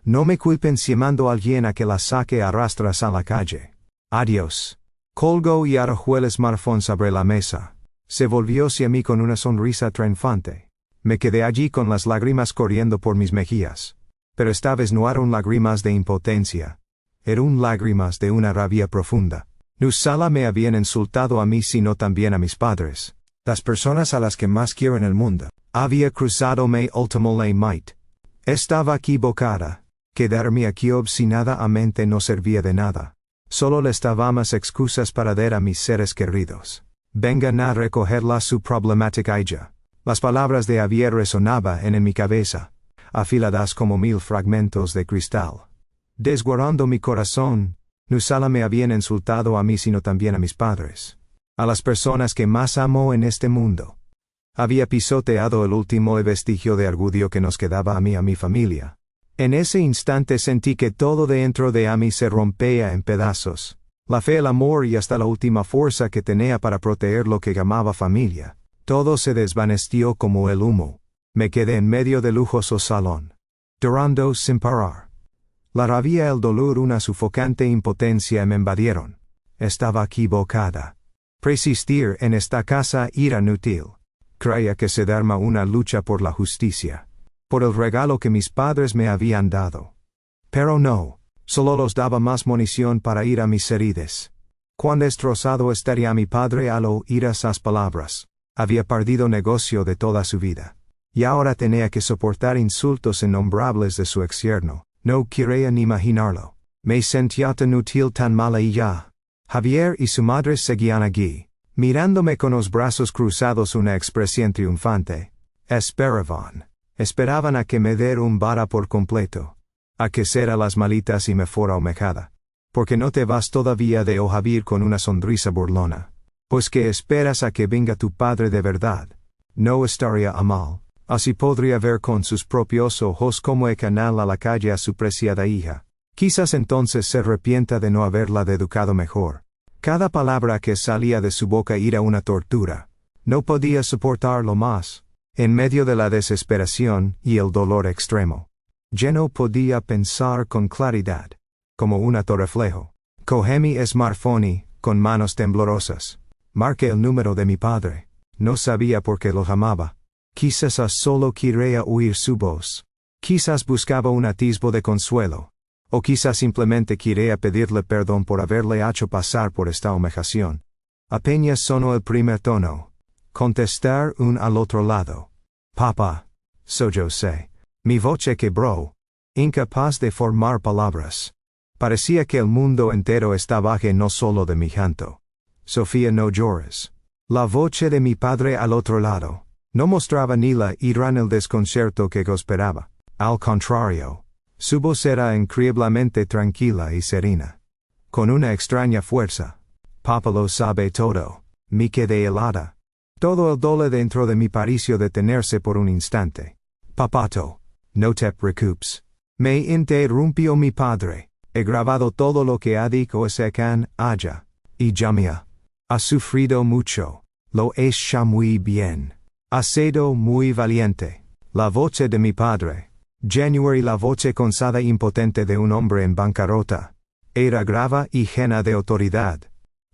No me culpen si mando a alguien a que la saque a rastras a la calle. Adiós. Colgó y arrojó el smartphone sobre la mesa. Se volvió hacia mí con una sonrisa triunfante. Me quedé allí con las lágrimas corriendo por mis mejillas. Pero esta vez no eran lágrimas de impotencia. Eran lágrimas de una rabia profunda. No solo me habían insultado a mí sino también a mis padres. Las personas a las que más quiero en el mundo. Había cruzado mi último límite. Estaba equivocada. Quedarme aquí obstinadamente no servía de nada. Solo les daba más excusas para dar a mis seres queridos. Vengan a recogerla su problemática ella. Las palabras de Javier resonaban en mi cabeza, afiladas como 1000 fragmentos de cristal. Desguarando mi corazón, no solo me habían insultado a mí sino también a mis padres. A las personas que más amo en este mundo. Había pisoteado el último vestigio de orgullo que nos quedaba a mí y a mi familia. En ese instante sentí que todo dentro de mí se rompía en pedazos. La fe, el amor y hasta la última fuerza que tenía para proteger lo que llamaba familia. Todo se desvaneció como el humo. Me quedé en medio del lujoso salón. Llorando sin parar. La rabia, el dolor, una sufocante impotencia me invadieron. Estaba equivocada. Persistir en esta casa era inútil. Creía que se darma una lucha por la justicia. Por el regalo que mis padres me habían dado. Pero no, solo los daba más munición para ir a mis heridas. Cuán destrozado estaría mi padre al oír esas palabras. Había perdido negocio de toda su vida. Y ahora tenía que soportar insultos innombrables de su exyerno. No quería ni imaginarlo. Me sentía tan inútil, tan mala y ya. Javier y su madre seguían allí, mirándome con los brazos cruzados, una expresión triunfante. Esperaban a que me diera un vara por completo. A que cera las malitas y me fuera humejada. Porque no te vas todavía de Javier con una sonrisa burlona. Pues que esperas a que venga tu padre de verdad. No estaría a mal. Así podría ver con sus propios ojos cómo canal a la calle a su preciada hija. Quizás entonces se arrepienta de no haberla educado mejor. Cada palabra que salía de su boca era una tortura. No podía soportarlo más. En medio de la desesperación y el dolor extremo. Ya no podía pensar con claridad. Como un reflejo. Cogí mi smartphone y, con manos temblorosas, marqué el número de mi padre. No sabía por qué lo llamaba. Quizás solo quería oír su voz. Quizás buscaba un atisbo de consuelo. O quizás simplemente quería pedirle perdón por haberle hecho pasar por esta humillación. Apenas sonó el primer tono. Contestar un al otro lado. Papá. Sollocé. Mi voce quebró. Incapaz de formar palabras. Parecía que el mundo entero estaba no solo de mi llanto. Sofía, no llores. La voz de mi padre al otro lado. No mostraba ni la ira ni el desconcierto que yo esperaba. Al contrario. Su voz era increíblemente tranquila y serena. Con una extraña fuerza. Papá lo sabe todo. Me quedé helada. Todo el dolor dentro de mí pareció detenerse por un instante. Papato. No te preocupes. Me interrumpió mi padre. He grabado todo lo que ha dicho ese can allá. Y Jamia. Ha sufrido mucho. Lo hecho muy bien. Ha sido muy valiente. La voz de mi padre. January, la voz cansada e impotente de un hombre en bancarrota. Era grave y llena de autoridad.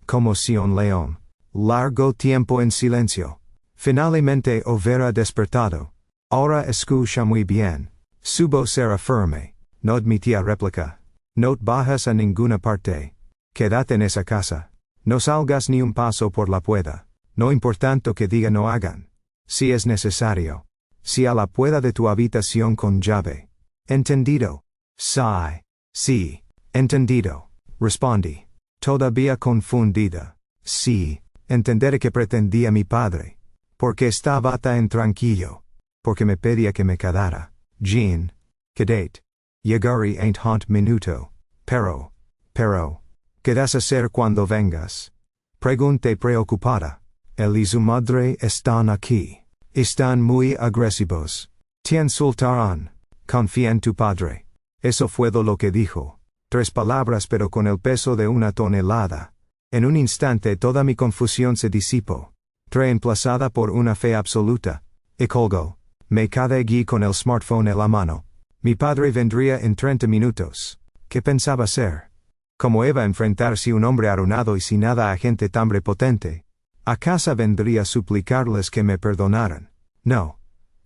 Como si un león. Largo tiempo en silencio. Finalmente hubiera despertado. Ahora escucha muy bien. Su voz era firme. No admitía réplica. No bajas a ninguna parte. Quédate en esa casa. No salgas ni un paso por la puerta. No importando que diga no hagan. si es necesario. Si a la puerta de tu habitación con llave. ¿Entendido? Sí, entendido, respondí. Todavía confundida. Sí, entenderé que pretendía mi padre. Porque estaba tan tranquilo. Porque me pedía que me quedara. Jean. Quedate. Llegaré en 20 minuto. Pero. ¿Qué vas a hacer cuando vengas? Pregunté preocupada. Él y su madre están aquí. Están muy agresivos. Te insultarán. Confía en tu padre. Eso fue lo que dijo. 3 palabras pero con el peso de una tonelada. En un instante toda mi confusión se disipó. Reemplazada por una fe absoluta. Y colgó. Me quedé allí con el smartphone en la mano. Mi padre vendría en 30 minutos. ¿Qué pensaba hacer? ¿Cómo iba a enfrentarse un hombre arruinado y sin nada a gente tan prepotente? ¿A casa vendría a suplicarles que me perdonaran? No.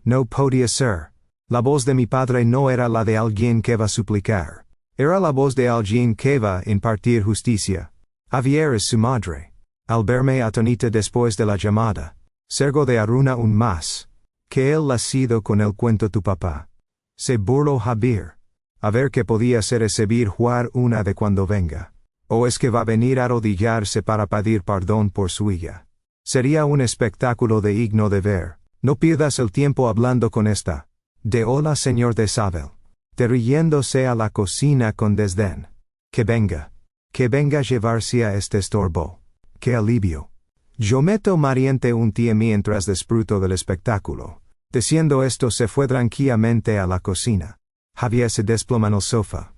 No podía ser. La voz de mi padre no era la de alguien que va a suplicar. Era la voz de alguien que va a impartir justicia. Javier es su madre. Al verme atónita después de la llamada. Sergo de arruina aún más. Que él ha sido con el cuento tu papá. Se burló Javier. A ver qué podía hacer es servir jugar una de cuando venga. ¿O es que va a venir a arrodillarse para pedir perdón por su hija? Sería un espectáculo digno de ver. No pierdas el tiempo hablando con esta. De hola señor de Sabel. Dirigiéndose a la cocina con desdén. Que venga a llevarse a este estorbo. ¡Qué alivio! Yo meto mariente un tía mientras disfruto del espectáculo. Diciendo esto se fue tranquilamente a la cocina. Javier se desploma en el sofá.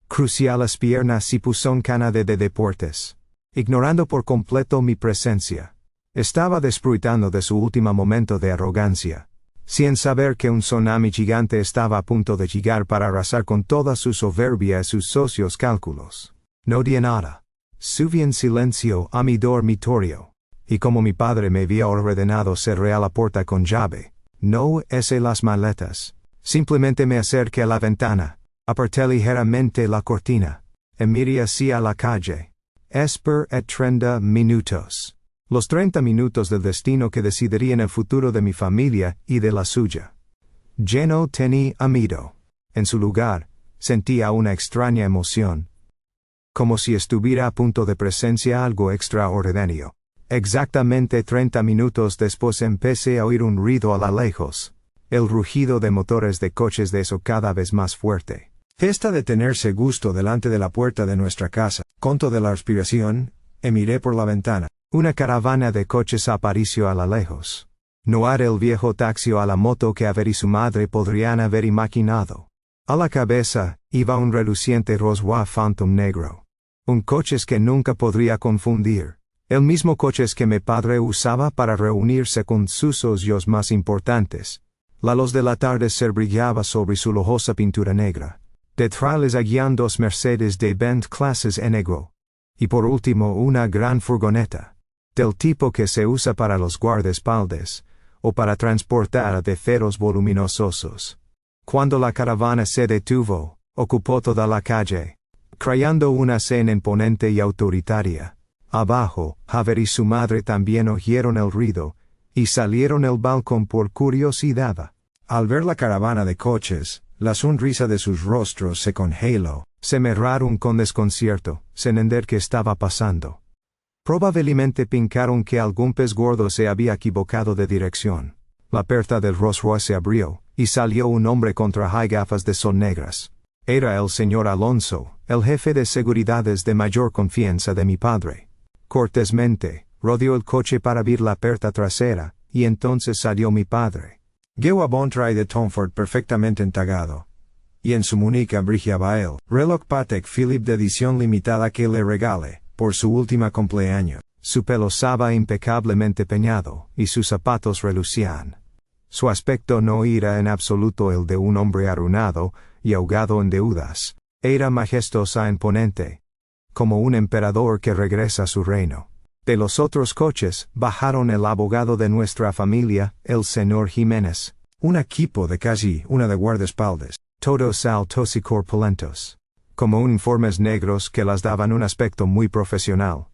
Crucia las piernas y puso en cana de deportes. Ignorando por completo mi presencia. Estaba disfrutando de su último momento de arrogancia. Sin saber que un tsunami gigante estaba a punto de llegar para arrasar con toda su soberbia y sus socios cálculos. No di nada. Subí en silencio a mi dormitorio. Y como mi padre me había ordenado cerré la puerta con llave. No hice las maletas. Simplemente me acerqué a la ventana. Aparté ligeramente la cortina. Y miré hacia la calle. Esper et 30 minutos. Los 30 minutos del destino que decidirían el futuro de mi familia y de la suya. Ya no tenía miedo. En su lugar, sentía una extraña emoción. Como si estuviera a punto de presenciar algo extraordinario. Exactamente 30 minutos después empecé a oír un ruido a lo lejos. El rugido de motores de coches de eso cada vez más fuerte. Gesta de tenerse gusto delante de la puerta de nuestra casa. Conto de la respiración, y miré por la ventana. Una caravana de coches apareció a lo lejos. No era el viejo taxi o a la moto que Javier y su madre podrían haber imaginado. A la cabeza, iba un reluciente Rolls-Royce Phantom negro. Un coche que nunca podría confundir. El mismo coche que mi padre usaba para reunirse con sus socios más importantes. La luz de la tarde se brillaba sobre su lujosa pintura negra. Detrás les guían 2 Mercedes de Benz clases en negro. Y por último una gran furgoneta. Del tipo que se usa para los guardaespaldas, o para transportar a viajeros voluminosos. Cuando la caravana se detuvo, ocupó toda la calle, creando una escena imponente y autoritaria. Abajo, Javier y su madre también oyeron el ruido, y salieron al balcón por curiosidad. Al ver la caravana de coches, la sonrisa de sus rostros se congeló, se miraron con desconcierto, sin entender qué estaba pasando. Probablemente pensaron que algún pez gordo se había equivocado de dirección. La puerta del Rolls Royce se abrió, y salió un hombre con traje y gafas de sol negras. Era el señor Alonso, el jefe de seguridades de mayor confianza de mi padre. Cortésmente, rodeó el coche para abrir la puerta trasera, y entonces salió mi padre. Llevaba un traje de Tom Ford perfectamente entagado. Y en su muñeca brillaba el reloj Patek Philippe de edición limitada que le regalé, por su última cumpleaños. Su pelo estaba impecablemente peinado, y sus zapatos relucían. Su aspecto no era en absoluto el de un hombre arruinado, y ahogado en deudas. Era majestuosa e imponente. Como un emperador que regresa a su reino. De los otros coches, bajaron el abogado de nuestra familia, el señor Jiménez. Un equipo de casi una de guardaespaldas. Todos altos y corpulentos. Como uniformes negros que les daban un aspecto muy profesional.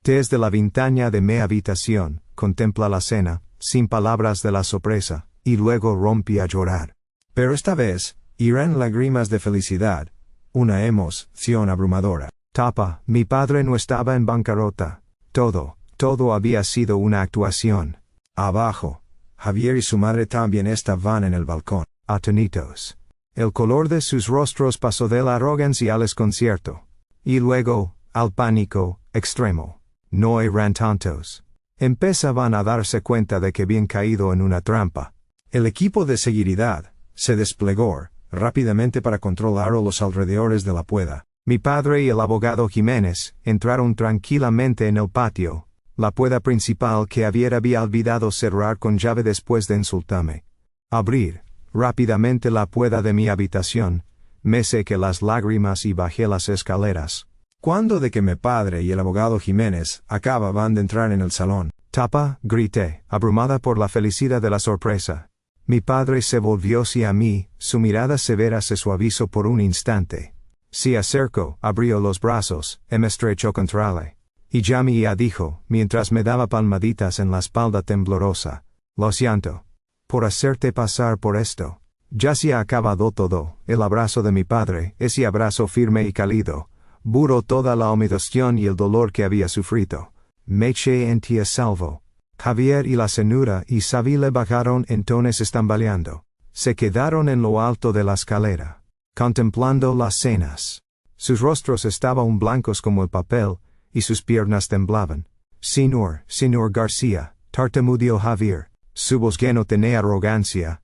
Desde la ventana de mi habitación, contempla la escena, sin palabras de la sorpresa, y luego rompí a llorar. Pero esta vez, eran lágrimas de felicidad, una emoción abrumadora. Tapa, mi padre no estaba en bancarrota. Todo había sido una actuación. Abajo, Javier y su madre también estaban en el balcón, atónitos. El color de sus rostros pasó de la arrogancia al desconcierto. Y luego, al pánico extremo. No eran tantos. Empezaban a darse cuenta de que habían caído en una trampa. El equipo de seguridad se desplegó rápidamente para controlar los alrededores de la puerta. Mi padre y el abogado Jiménez entraron tranquilamente en el patio, la puerta principal que había olvidado cerrar con llave después de insultarme. Abrir rápidamente la puerta de mi habitación, me sequé las lágrimas y bajé las escaleras. Cuando de que mi padre y el abogado Jiménez acababan de entrar en el salón, Tapa, grité, abrumada por la felicidad de la sorpresa. Mi padre se volvió hacia mí, su mirada severa se suavizó por un instante. Se acercó, abrió los brazos, me estrechó contra él. Y ya dijo, mientras me daba palmaditas en la espalda temblorosa: lo siento por hacerte pasar por esto. Ya se ha acabado todo. El abrazo de mi padre, ese abrazo firme y cálido, buró toda la humillación y el dolor que había sufrido. Me eché en ti a salvo. Javier y la señora Isabel bajaron entonces tambaleando. Se quedaron en lo alto de la escalera, contemplando las cenas. Sus rostros estaban blancos como el papel, y sus piernas temblaban. Señor García, tartamudeó Javier, su voz llena de arrogancia,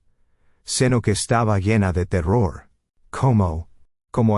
sino que estaba llena de terror. ¿Cómo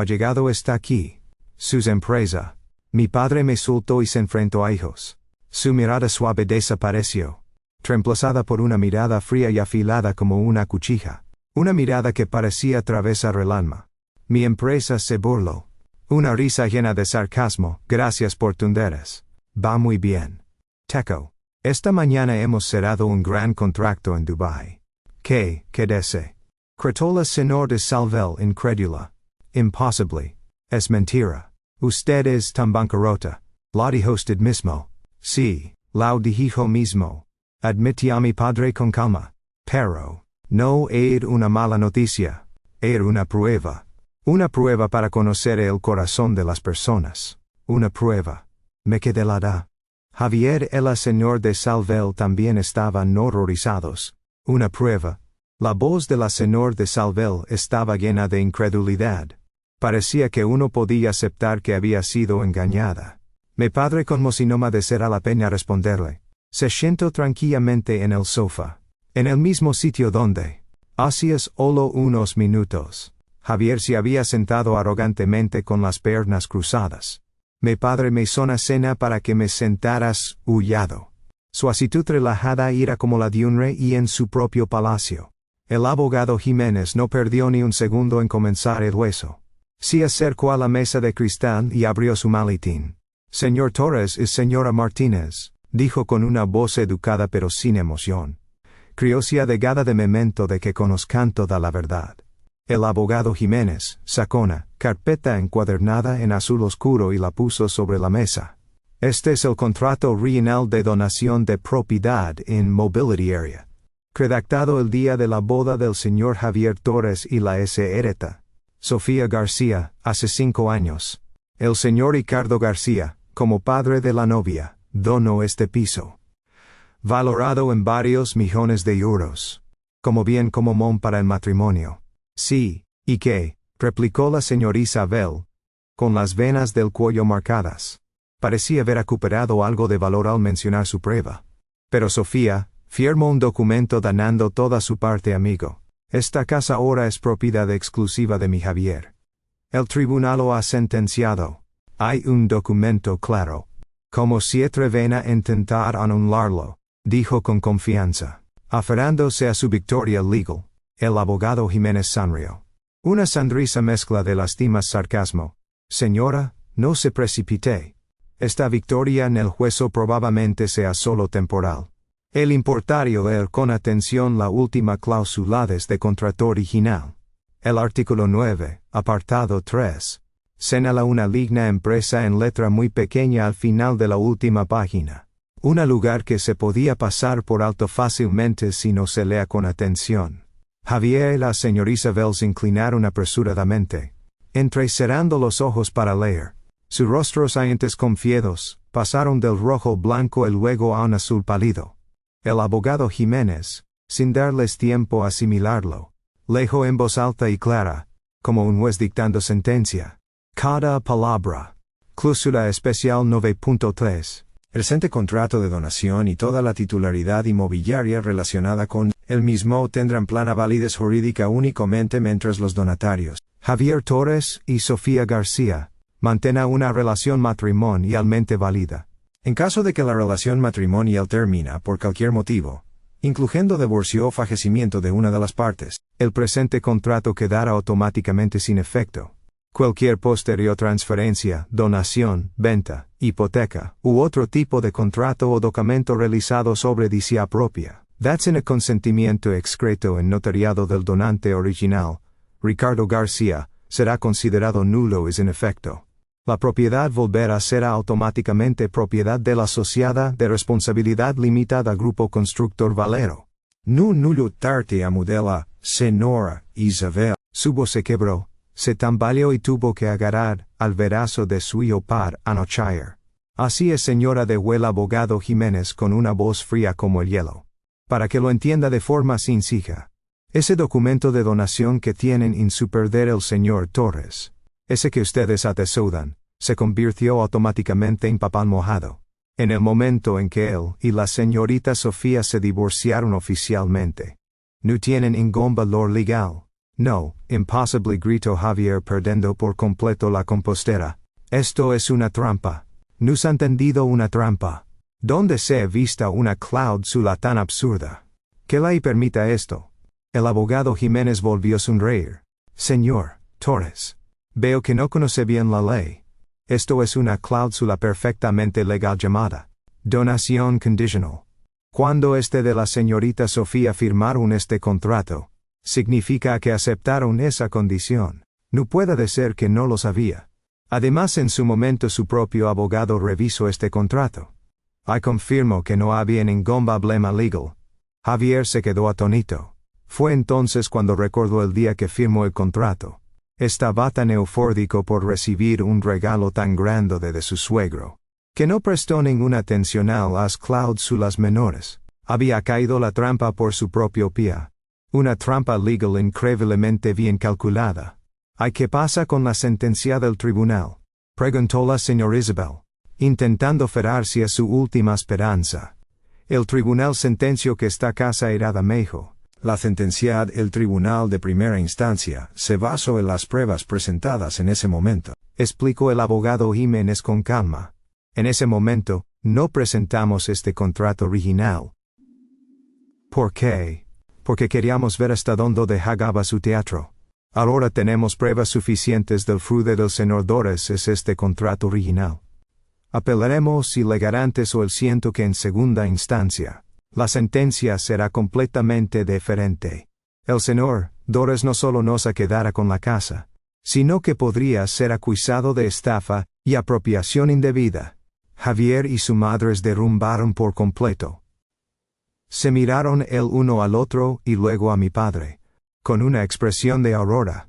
ha llegado hasta aquí? Sus empresa. Mi padre me soltó y se enfrentó a ellos. Su mirada suave desapareció, reemplazada por una mirada fría y afilada como una cuchilla. Una mirada que parecía atravesar el alma. Mi empresa se burló. Una risa llena de sarcasmo. Gracias por tu interés. Va muy bien. Teco. Esta mañana hemos cerrado un gran contrato en Dubái. ¿Qué dice? Gritó la señora de Salvel incrédula. Imposible. Es mentira. Usted es tan bancarrota. Lo dijo usted mismo. Sí, lo dijo mismo. Admití a mi padre con calma. Pero no era una mala noticia. Era una prueba. Una prueba para conocer el corazón de las personas. Una prueba. Me quedé helada. Javier y la señora de Salvel también estaban horrorizados. Una prueba. La voz de la señora de Salvel estaba llena de incredulidad. Parecía que uno podía aceptar que había sido engañada. Mi padre conmocionó de ser a la pena responderle. Se sentó tranquilamente en el sofá. En el mismo sitio donde, hacía solo unos minutos, Javier se había sentado arrogantemente con las piernas cruzadas. Mi padre me hizo una cena para que me sentaras hullado. Su actitud relajada era como la de un rey en su propio palacio. El abogado Jiménez no perdió ni un segundo en comenzar el hueso. Se acercó a la mesa de cristal y abrió su maletín. Señor Torres y señora Martínez, dijo con una voz educada pero sin emoción. Crióse adegada de memento de que conozcan toda la verdad. El abogado Jiménez sacó una carpeta encuadernada en azul oscuro y la puso sobre la mesa. Este es el contrato rienal de donación de propiedad en Mobility Area, redactado el día de la boda del señor Javier Torres y la Srta. Sofía García, hace 5 años. El señor Ricardo García, como padre de la novia, donó este piso, valorado en varios millones de euros, como bien común para el matrimonio. Sí, ¿y qué?, replicó la señora Isabel, con las venas del cuello marcadas. Parecía haber recuperado algo de valor al mencionar su prueba. Pero Sofía firmó un documento donando toda su parte amigo. Esta casa ahora es propiedad exclusiva de mi Javier. El tribunal lo ha sentenciado. Hay un documento claro. Como se atreven a intentar anularlo, dijo con confianza, aferrándose a su victoria legal. El abogado Jiménez sonrió. Una sonrisa mezcla de lástima y sarcasmo. Señora, no se precipite. Esta victoria en el juicio probablemente sea solo temporal. El importario leer con atención la última cláusula de este contrato original. El artículo 9, apartado 3. Señala una línea impresa en letra muy pequeña al final de la última página. Un lugar que se podía pasar por alto fácilmente si no se lea con atención. Javier y la señora Isabel se inclinaron apresuradamente, entrecerrando los ojos para leer. Sus rostros antes confiados, pasaron del rojo al blanco y luego a un azul pálido. El abogado Jiménez, sin darles tiempo a asimilarlo, leyó en voz alta y clara, como un juez dictando sentencia. Cada palabra. Cláusula especial 9.3. El presente contrato de donación y toda la titularidad inmobiliaria relacionada con el mismo tendrán plena validez jurídica únicamente mientras los donatarios, Javier Torres y Sofía García, mantengan una relación matrimonialmente válida. En caso de que la relación matrimonial termina por cualquier motivo, incluyendo divorcio o fallecimiento de una de las partes, el presente contrato quedará automáticamente sin efecto. Cualquier posterior transferencia, donación, venta, hipoteca, u otro tipo de contrato o documento realizado sobre dicha propia, sin el consentimiento excreto en notariado del donante original, Ricardo García, será considerado nulo y sin efecto. La propiedad volverá a ser automáticamente propiedad de la sociedad de responsabilidad limitada Grupo Constructor Valero. Nullo tarde a mudela, señora Isabel, su voz se quebró. Se tambaleó y tuvo que agarrar al brazo de su hijo para anochecer. Así es, señora, de el abogado Jiménez con una voz fría como el hielo. Para que lo entienda de forma sencilla. Ese documento de donación que tienen en su poder el señor Torres, ese que ustedes atesoudan, se convirtió automáticamente en papel mojado. En el momento en que él y la señorita Sofía se divorciaron oficialmente. No tienen ningún valor legal. No, imposible, gritó Javier perdiendo por completo la compostera. Esto es una trampa. ¿No has entendido una trampa? ¿Dónde se ha visto una cláusula tan absurda? ¿Qué le permita esto? El abogado Jiménez volvió a sonreír. Señor Torres, veo que no conoce bien la ley. Esto es una cláusula perfectamente legal llamada donación conditional. Cuando de la señorita Sofía firmaron este contrato, significa que aceptaron esa condición. No puede ser que no lo sabía. Además, en su momento su propio abogado revisó este contrato. Y confirmó que no había ningún problema legal. Javier se quedó atónito. Fue entonces cuando recordó el día que firmó el contrato. Estaba tan eufórico por recibir un regalo tan grande de su suegro, que no prestó ninguna atención a las cláusulas menores. Había caído la trampa por su propio pie. Una trampa legal increíblemente bien calculada. ¿Y qué pasa con la sentencia del tribunal?, preguntó la señora Isabel, intentando aferrarse a su última esperanza. El tribunal sentenció que esta casa era de Mejo. La sentencia del tribunal de primera instancia se basó en las pruebas presentadas en ese momento, explicó el abogado Jiménez con calma. En ese momento, no presentamos este contrato original. ¿Por qué? Porque queríamos ver hasta dónde dejaba su teatro. Ahora tenemos pruebas suficientes del fraude del señor Torres es este contrato original. Apelaremos y le garantizo el ciento que en segunda instancia, la sentencia será completamente diferente. El señor Torres no solo no se quedará con la casa, sino que podría ser acusado de estafa y apropiación indebida. Javier y su madre derrumbaron por completo. Se miraron el uno al otro y luego a mi padre, con una expresión de aurora.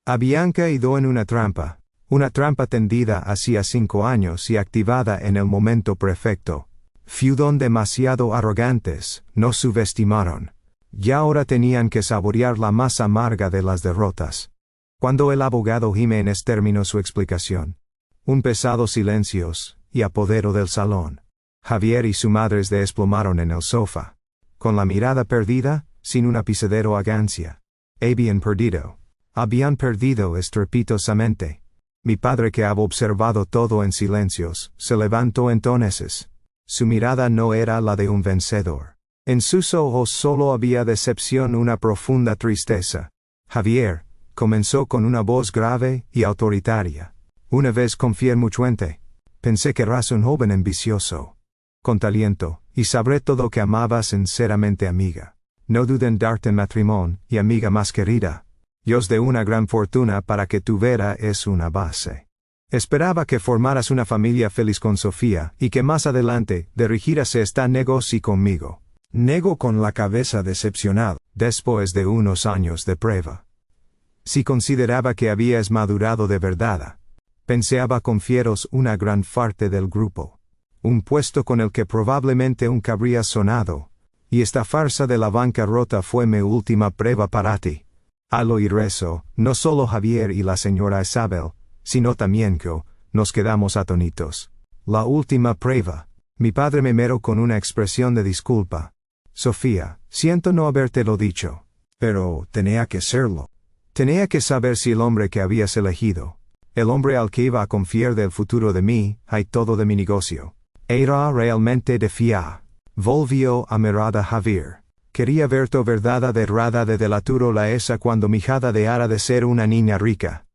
Habían caído en una trampa tendida hacía 5 años y activada en el momento perfecto. Fueron demasiado arrogantes, nos subestimaron. Y ahora tenían que saborear la más amarga de las derrotas. Cuando el abogado Jiménez terminó su explicación, un pesado silencio y apoderó del salón. Javier y su madre se desplomaron en el sofá, con la mirada perdida, sin un ápice agancia. Habían perdido estrepitosamente. Mi padre, que había observado todo en silencios, se levantó entonces. Su mirada no era la de un vencedor. En sus ojos solo había decepción, una profunda tristeza. Javier, comenzó con una voz grave y autoritaria. Una vez confié mutuamente. Pensé que eras un joven ambicioso, con talento, y sobre todo que amaba sinceramente amiga. No duden en darte matrimonio, y amiga más querida. Dios de una gran fortuna para que tuviera es una base. Esperaba que formaras una familia feliz con Sofía, y que más adelante, dirigieras este negocio conmigo. Negó con la cabeza decepcionado, después de unos años de prueba. Si consideraba que habías madurado de verdad, pensaba confieros una gran parte del grupo. Un puesto con el que probablemente nunca habrías sonado, y esta farsa de la bancarrota fue mi última prueba para ti. Al oír eso, no solo Javier y la señora Isabel, sino también yo, nos quedamos atónitos. La última prueba. Mi padre me miró con una expresión de disculpa. Sofía, siento no habértelo dicho. Pero tenía que serlo. Tenía que saber si el hombre que habías elegido, el hombre al que iba a confiar del futuro de mí, y todo de mi negocio, era realmente de fiar. Volvió a mirar a Javier. Quería ver tu verdad errada de la la esa cuando mi hija dejara de ser una niña rica.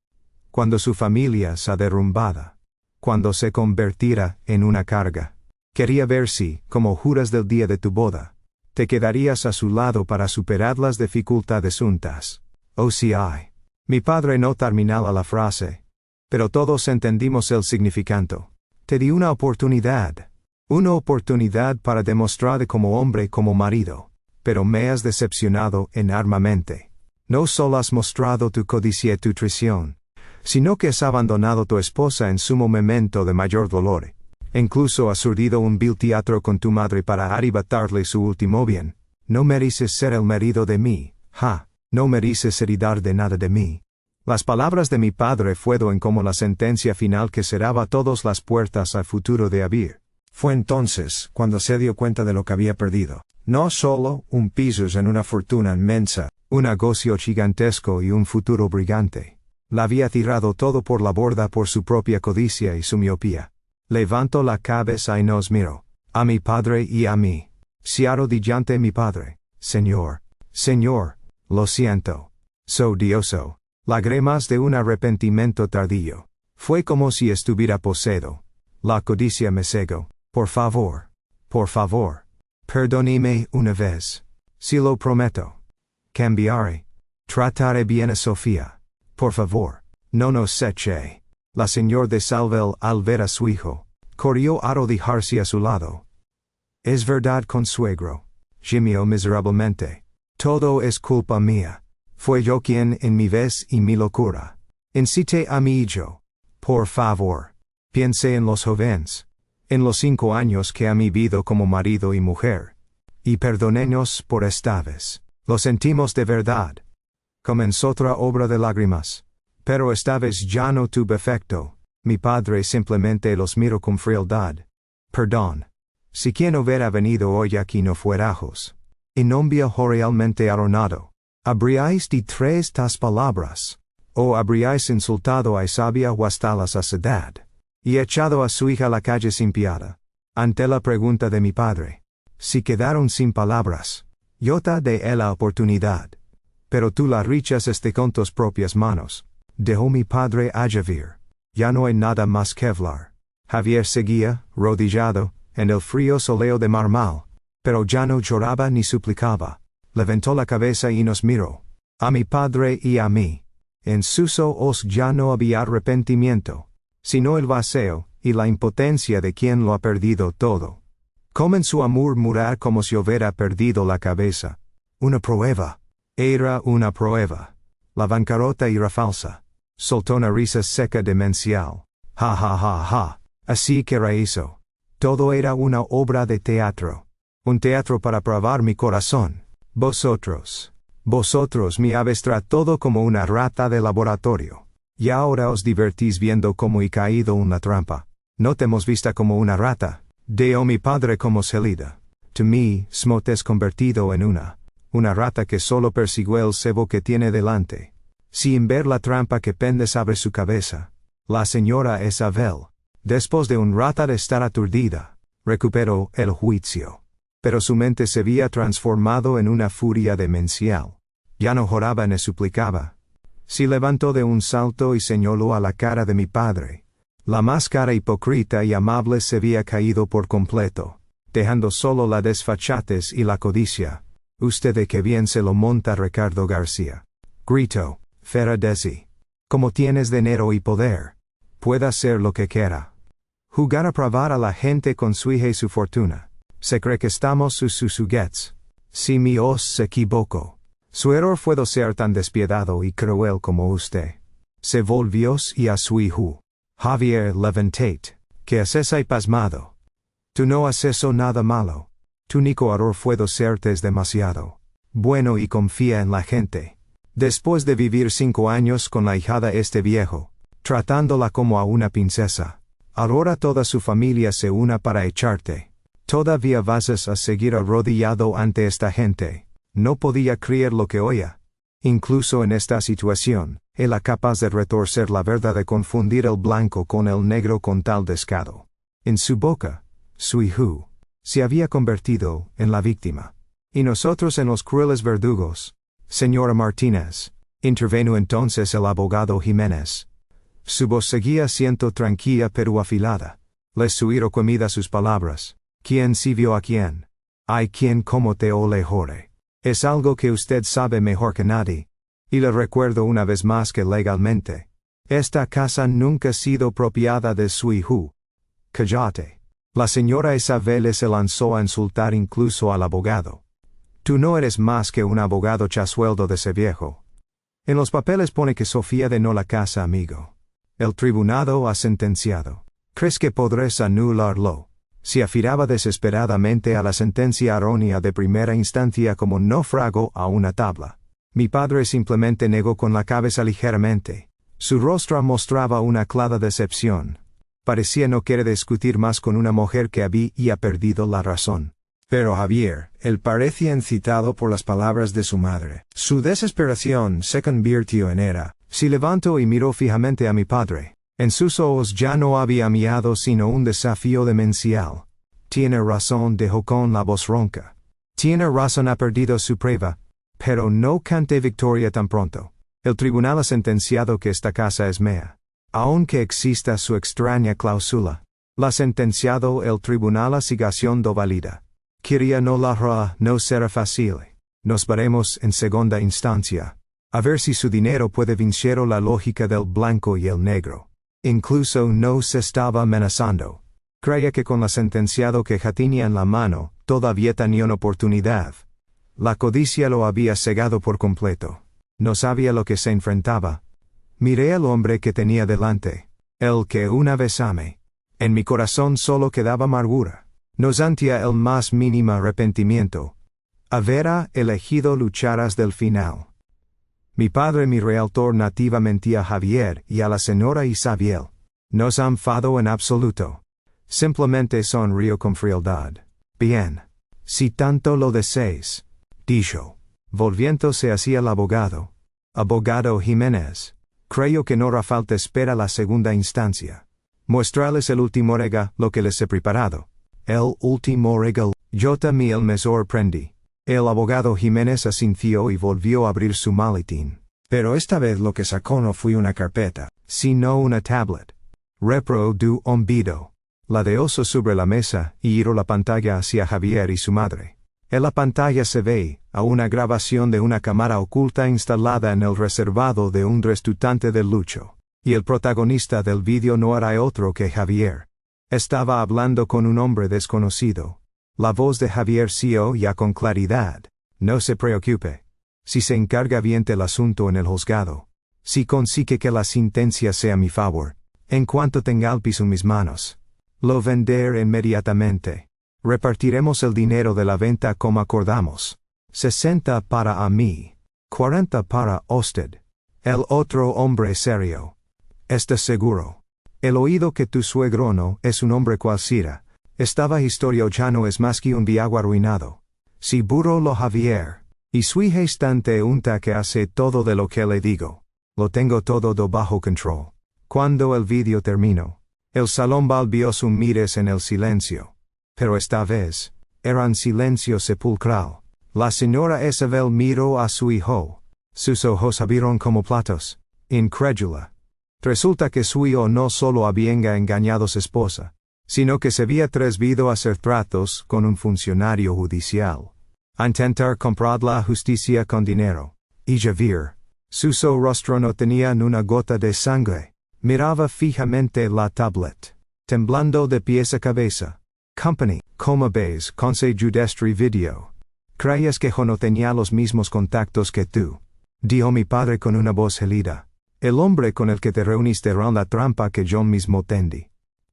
Cuando su familia se derrumbada. Cuando se convertirá en una carga. Quería ver si, como juras del día de tu boda, te quedarías a su lado para superar las dificultades juntas. Oh sí hay. Mi padre no terminaba la frase. Pero todos entendimos el significado. Te di una oportunidad. Una oportunidad para demostrar como hombre y como marido. Pero me has decepcionado enormemente. No solo has mostrado tu codicia y tu traición, sino que has abandonado tu esposa en su momento de mayor dolor. Incluso has urdido un vil teatro con tu madre para arrebatarle su último bien. No mereces ser el marido de mí, ja, no mereces heredar de nada de mí. Las palabras de mi padre fueron como la sentencia final que cerraba todas las puertas al futuro de Javier. Fue entonces cuando se dio cuenta de lo que había perdido. No solo un piso en una fortuna inmensa, un negocio gigantesco y un futuro brillante. La había tirado todo por la borda por su propia codicia y su miopía. Levantó la cabeza y nos miró, a mi padre y a mí. Se arrodillante mi padre, Señor, lo siento. So dioso. Lágrimas de un arrepentimiento tardío. Fue como si estuviera poseído. La codicia me cegó. Por favor, perdóneme una vez. Si lo prometo. Cambiaré. Trataré bien a Sofía. Por favor, no nos eche. La señora de Salvel al ver a su hijo, corrió a arrodillarse a su lado. Es verdad, consuegro. Gimió miserablemente. Todo es culpa mía. Fue yo quien, en mi vez y mi locura, incité a mi hijo. Por favor, piense en los jóvenes. En los 5 años que han vivido como marido y mujer. Y perdónenos por esta vez. Lo sentimos de verdad. Comenzó otra obra de lágrimas. Pero esta vez ya no tuve efecto. Mi padre simplemente los miró con frialdad. Perdón. Si quien hubiera venido hoy aquí no fuéramos. Y no viejo realmente aronado. ¿Habríais dicho estas palabras? ¿O habríais insultado a Isabia o hasta la saciedad? Y echado a su hija a la calle sin piedad. Ante la pregunta de mi padre. Si quedaron sin palabras. Yo te di la oportunidad. Pero tú la rechazaste con tus propias manos. Dejó mi padre a Javier. Ya no hay nada más que hablar. Javier seguía, rodillado, en el frío soleo de marmal. Pero ya no lloraba ni suplicaba. Levantó la cabeza y nos miró. A mi padre y a mí. En sus ojos ya no había arrepentimiento, sino el vacío, y la impotencia de quien lo ha perdido todo. Comenzó a murmurar como si hubiera perdido la cabeza. Una prueba. Era una prueba. La bancarrota era falsa. Soltó una risa seca demencial. Ja ja ja ja. Así que era eso. Todo era una obra de teatro. Un teatro para probar mi corazón. Vosotros me habéis tratado como una rata de laboratorio. Y ahora os divertís viendo cómo he caído en la trampa. No te hemos visto como una rata. Dio mi padre como salida. To mí, te has convertido en una rata que solo persigue el cebo que tiene delante. Sin ver la trampa que pende sobre su cabeza. La señora Isabel, después de un rato de estar aturdida, recuperó el juicio. Pero su mente se había transformado en una furia demencial. Ya no oraba ni suplicaba. Se levantó de un salto y señaló a la cara de mi padre. La máscara hipócrita y amable se había caído por completo, dejando solo la desfachatez y la codicia. Usted de que bien se lo monta Ricardo García. Gritó, Feradesi. Como tienes dinero y poder. puede hacer lo que quiera. Jugar a probar a la gente con su hija y su fortuna. Se cree que estamos sus sujetos. Si mi os se equivocó. Su error fue ser tan despiadado y cruel como usted. Se volvió y a su hijo. Javier Leventate. ¿Qué haces ahí pasmado? Tú no has hecho nada malo. Tu único error fue serte demasiado bueno y confía en la gente. Después de vivir 5 años con la hija de este viejo, tratándola como a una princesa, ahora toda su familia se una para echarte. ¿Todavía vas a seguir arrodillado ante esta gente? No podía creer lo que oía. Incluso en esta situación, él era capaz de retorcer la verdad, de confundir el blanco con el negro con tal descaro. En su boca, su hijo se había convertido en la víctima. Y nosotros en los crueles verdugos. Señora Martínez, intervino entonces el abogado Jiménez. Su voz seguía siendo tranquila pero afilada. Les suiro comida sus palabras. ¿Quién sirvió a quién? Hay quien como te o le jore. Es algo que usted sabe mejor que nadie. Y le recuerdo una vez más que legalmente, esta casa nunca ha sido propiedad de su hijo. Cállate. La señora Isabel se lanzó a insultar incluso al abogado. Tú no eres más que un abogado chasueldo de ese viejo. En los papeles pone que Sofía de no la casa, amigo. El tribunal ha sentenciado. ¿Crees que podrás anularlo? Se afirmaba desesperadamente a la sentencia errónea de primera instancia como náufrago a una tabla. Mi padre simplemente negó con la cabeza ligeramente. Su rostro mostraba una clara decepción. Parecía no querer discutir más con una mujer que había perdido la razón. Pero Javier, él parecía incitado por las palabras de su madre. Su desesperación se convirtió en ira. Se levantó y miró fijamente a mi padre. En sus ojos ya no había miedo sino un desafío demencial. Tiene razón, dijo con la voz ronca. Tiene razón, ha perdido su prueba. Pero no cante victoria tan pronto. El tribunal ha sentenciado que esta casa es mía. Aunque exista su extraña cláusula. La ha sentenciado el tribunal, sigue siendo válida. Quería no la hará, no será fácil. Nos veremos en segunda instancia. A ver si su dinero puede vencer la lógica del blanco y el negro. Incluso no se estaba amenazando. Creía que con la sentenciado que ya tenía en la mano, todavía tenía una oportunidad. La codicia lo había cegado por completo. No sabía lo que se enfrentaba. Miré al hombre que tenía delante. El que una vez amé. En mi corazón solo quedaba amargura. No sentía el más mínimo arrepentimiento. Haber elegido luchar hasta el final. Mi padre, mi realtor, nativamente a Javier y a la señora Isabel. No se enfadó en absoluto. Simplemente sonrió con frialdad. Bien. Si tanto lo desees. Dijo. Volviéndose hacia el abogado. Abogado Jiménez. Creo que no hará falta espera la segunda instancia. Muéstrales el último regalo, lo que les he preparado. El último regalo. Yo también me sorprendí. El abogado Jiménez asintió y volvió a abrir su maletín. Pero esta vez lo que sacó no fue una carpeta, sino una tablet. Repro du olvido. La dejó sobre la mesa y giró la pantalla hacia Javier y su madre. En la pantalla se ve a una grabación de una cámara oculta instalada en el reservado de un restaurante de lujo. Y el protagonista del vídeo no era otro que Javier. Estaba hablando con un hombre desconocido. La voz de Javier se oía con claridad. No se preocupe. Si se encarga bien del asunto en el juzgado. Si consigue que la sentencia sea a mi favor. En cuanto tenga el piso en mis manos. Lo venderé inmediatamente. Repartiremos el dinero de la venta como acordamos. 60 para a mí. 40 para usted. El otro hombre serio. ¿Estás seguro? El oído que tu suegro no es un hombre cualquiera. Esta historia ya no es más que un viejo arruinado. Si burro lo Javier. Y su hija instante unta que hace todo de lo que le digo. Lo tengo todo bajo control. Cuando el vídeo terminó. El salón volvió sus mires en el silencio. Pero esta vez, era un silencio sepulcral. La señora Isabel miró a su hijo. Sus ojos abrieron como platos. Incrédula. Resulta que su hijo no solo había engañado a su esposa, sino que se había atrevido a hacer tratos con un funcionario judicial. A intentar comprar la justicia con dinero. Y Javier. Su rostro no tenía una gota de sangre. Miraba fijamente la tablet, temblando de pies a cabeza. Company, ¿cómo ves, Conseil Judestre Video? ¿Creías que yo no tenía los mismos contactos que tú? Dijo mi padre con una voz gelida. El hombre con el que te reuniste era la trampa que yo mismo tendí.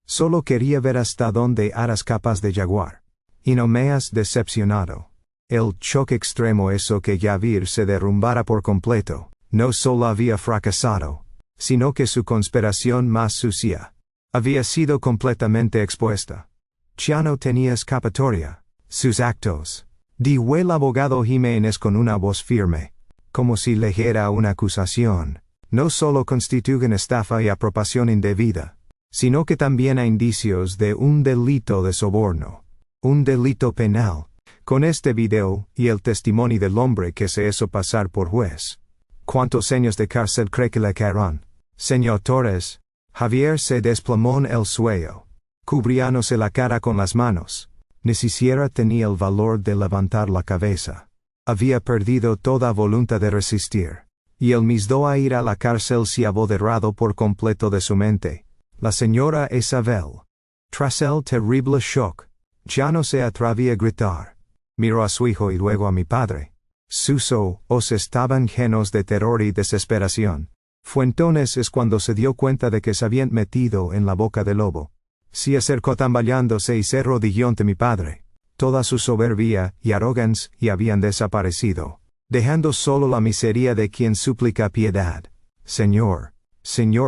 Solo quería ver hasta dónde eras capaz de jaguar. Y no me has decepcionado. El choque extremo hizo que Javier se derrumbara por completo. No solo había fracasado, sino que su conspiración más sucia había sido completamente expuesta. Ya no tenía escapatoria. Sus actos, dijo el abogado Jiménez con una voz firme, como si leyera una acusación, no solo constituyen estafa y apropiación indebida, sino que también hay indicios de un delito de soborno, un delito penal. Con este video y el testimonio del hombre que se hizo pasar por juez. ¿Cuántos años de cárcel cree que le caerán? Señor Torres. Javier se desplomó en el suelo, cubriéndose la cara con las manos. Ni siquiera tenía el valor de levantar la cabeza. Había perdido toda voluntad de resistir. Y el miedo a ir a la cárcel se había apoderado por completo de su mente. La señora Isabel, tras el terrible shock, ya no se atrevía a gritar. Miró a su hijo y luego a mi padre. Sus ojos estaban llenos de terror y desesperación. Fue entonces cuando se dio cuenta de que se habían metido en la boca del lobo. Se acercó tambaleándose y se arrodilló ante mi padre. Toda su soberbia y arrogancia habían desaparecido, dejando solo la miseria de quien suplica piedad. Señor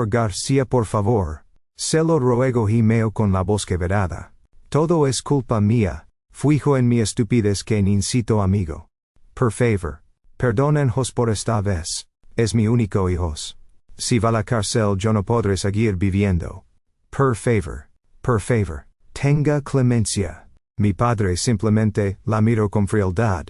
García, por favor. Se lo ruego, gimió con la voz quebrada. Todo es culpa mía. Fui yo en mi estupidez que incito amigo. Por favor, perdónennos por esta vez. Es mi único hijo. Si va a la cárcel yo no podré seguir viviendo. Por favor, tenga clemencia. Mi padre simplemente la miró con frialdad.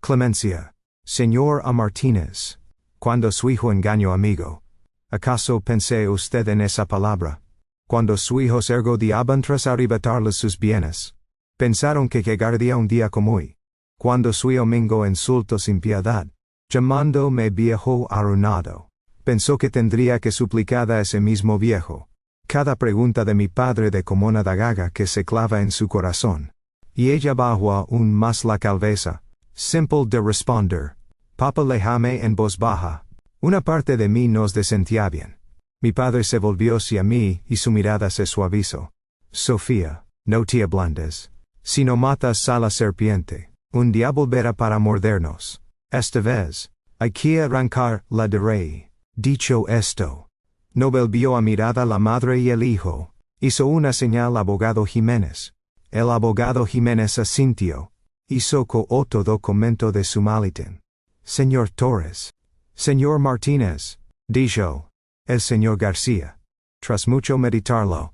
Clemencia. Señor A. Martínez. Cuando su hijo engañó amigo. ¿Acaso pensé usted en esa palabra? Cuando su hijo se ergodiaban tras arrebatarles sus bienes. Pensaron que llegaría un día como hoy. Cuando su domingo insultó sin piedad, llamándome viejo arruinado. Pensó que tendría que suplicar a ese mismo viejo. Cada pregunta de mi padre de como una daga que se clava en su corazón. Y ella bajó aún más la cabeza, simple de responder. Papa le llamé en voz baja. Una parte de mí nos sentía bien. Mi padre se volvió hacia mí y su mirada se suavizó. Sofía, no te ablandes. Si no matas a la serpiente, un diablo verá para mordernos. Esta vez, hay que arrancar la de rey. Dicho esto, no volvió a mirar a la madre y el hijo. Hizo una señal al abogado Jiménez. El abogado Jiménez asintió. Hizo otro documento de su maletín. Señor Torres. Señor Martínez. Dijo. El señor García. Tras mucho meditarlo,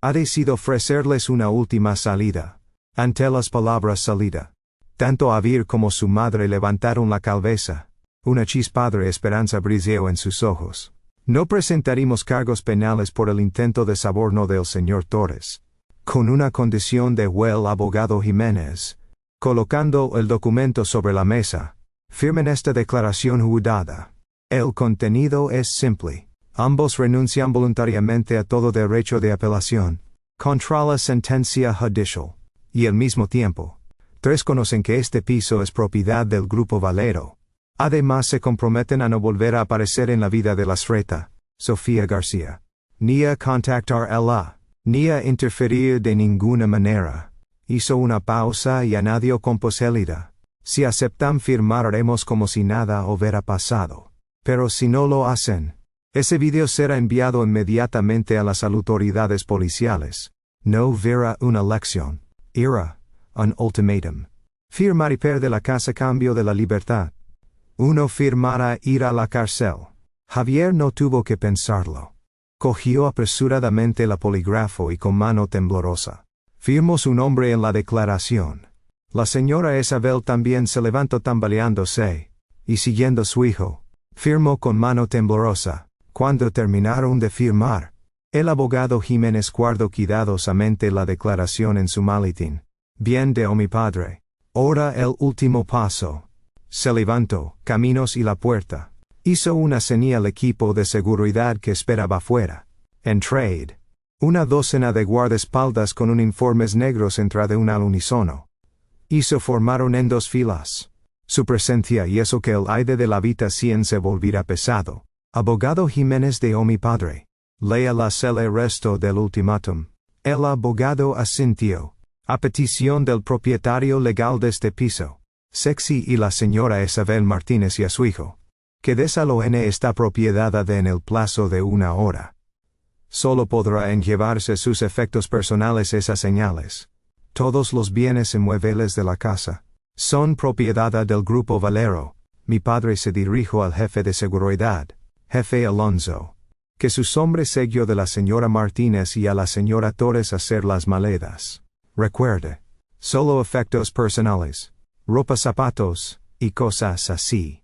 ha decidido ofrecerles una última salida. Ante las palabras salida, tanto Javier como su madre levantaron la cabeza. Una chispa de esperanza brilló en sus ojos. No presentaremos cargos penales por el intento de soborno del señor Torres. Con una condición de el abogado Jiménez. Colocando el documento sobre la mesa. Firmen esta declaración jurada. El contenido es simple. Ambos renuncian voluntariamente a todo derecho de apelación contra la sentencia judicial. Y al mismo tiempo, tres conocen que este piso es propiedad del Grupo Valero. Además se comprometen a no volver a aparecer en la vida de la Sreta, Sofía García. Ni a contactar a la, ni a interferir de ninguna manera. Hizo una pausa y añadió con posibilidad. Si aceptan firmaremos como si nada hubiera pasado. Pero si no lo hacen, ese video será enviado inmediatamente a las autoridades policiales. No verá una lección. Era un ultimátum. Firmar y perder la casa a cambio de la libertad. Uno firmará ir a la cárcel. Javier no tuvo que pensarlo. Cogió apresuradamente la polígrafo y con mano temblorosa firmó su nombre en la declaración. La señora Isabel también se levantó tambaleándose, y siguiendo a su hijo, firmó con mano temblorosa. Cuando terminaron de firmar, el abogado Jiménez guardó cuidadosamente la declaración en su maletín. Bien de mi padre. Ahora el último paso. Se levantó, caminos y la puerta. Hizo una señal al equipo de seguridad que esperaba fuera. En trade. Una docena de guardaespaldas con uniformes negros entraron al unísono. Y se formaron en 2 filas. Su presencia hizo que el aire de la habitación se volviera pesado. Abogado Jiménez de mi padre. Lea el resto del ultimátum. El abogado asintió. A petición del propietario legal de este piso. Sexy y la señora Isabel Martínez y a su hijo. Que desalojen esta propiedad en el plazo de 1 hora. Solo podrá llevarse sus efectos personales esas señales. Todos los bienes inmuebles de la casa son propiedad del Grupo Valero. Mi padre se dirigió al jefe de seguridad, jefe Alonso. Que sus hombres seguió de la señora Martínez y a la señora Torres hacer las maledas. Recuerde. Solo efectos personales. Ropa, zapatos, y cosas así.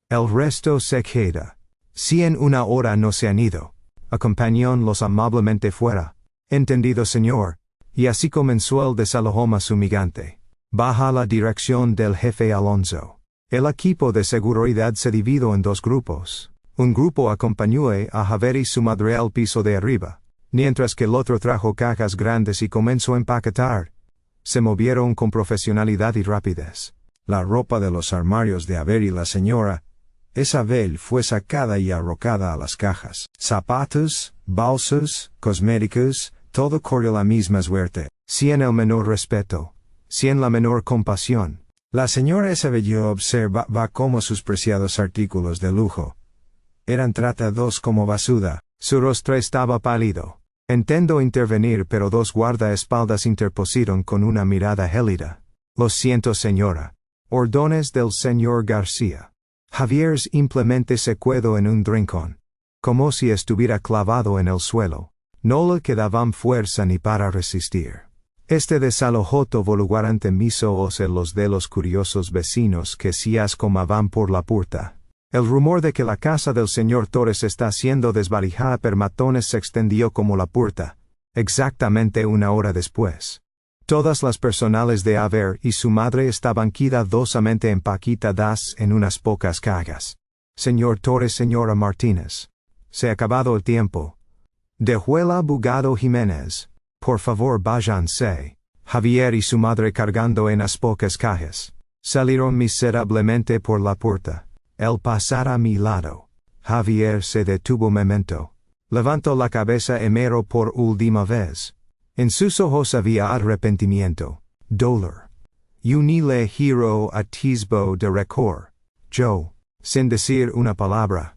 El resto se queda. Si en 1 hora no se han ido, acompañónlos amablemente fuera. Entendido, señor. Y así comenzó el desalojo más humillante. Baja la dirección del jefe Alonso. El equipo de seguridad se dividió en 2 grupos. Un grupo acompañó a Javier y su madre al piso de arriba, mientras que el otro trajo cajas grandes y comenzó a empaquetar. Se movieron con profesionalidad y rapidez. La ropa de los armarios de Javier y la señora Isabel fue sacada y arrojada a las cajas. Zapatos, bolsos, cosméticos, todo corrió la misma suerte. Sin el menor respeto. Sin la menor compasión. La señora Isabel observaba cómo sus preciados artículos de lujo eran tratados como basura. Su rostro estaba pálido. Intentó intervenir, pero 2 guardaespaldas interpusieron con una mirada gélida. Lo siento, señora. Órdenes del señor García. Javier simplemente se quedó en un rincón. Como si estuviera clavado en el suelo. No le quedaban fuerza ni para resistir. Este desalojo tuvo lugar ante mis ojos en los de los curiosos vecinos que se asomaban por la puerta. El rumor de que la casa del señor Torres está siendo desvalijada por matones se extendió como la puerta. Exactamente 1 hora después. Todas las personales de Javier y su madre estaban cuidadosamente empaquetadas en unas pocas cajas. Señor Torres, señora Martínez. Se ha acabado el tiempo. Dejó el abogado Jiménez. Por favor, váyanse. Javier y su madre cargando en las pocas cajas. Salieron miserablemente por la puerta. El pasar a mi lado. Javier se detuvo un momento. Levantó la cabeza y miró por última vez. En sus ojos había arrepentimiento, dolor. Y un ligero atisbo de rencor. Yo, sin decir una palabra,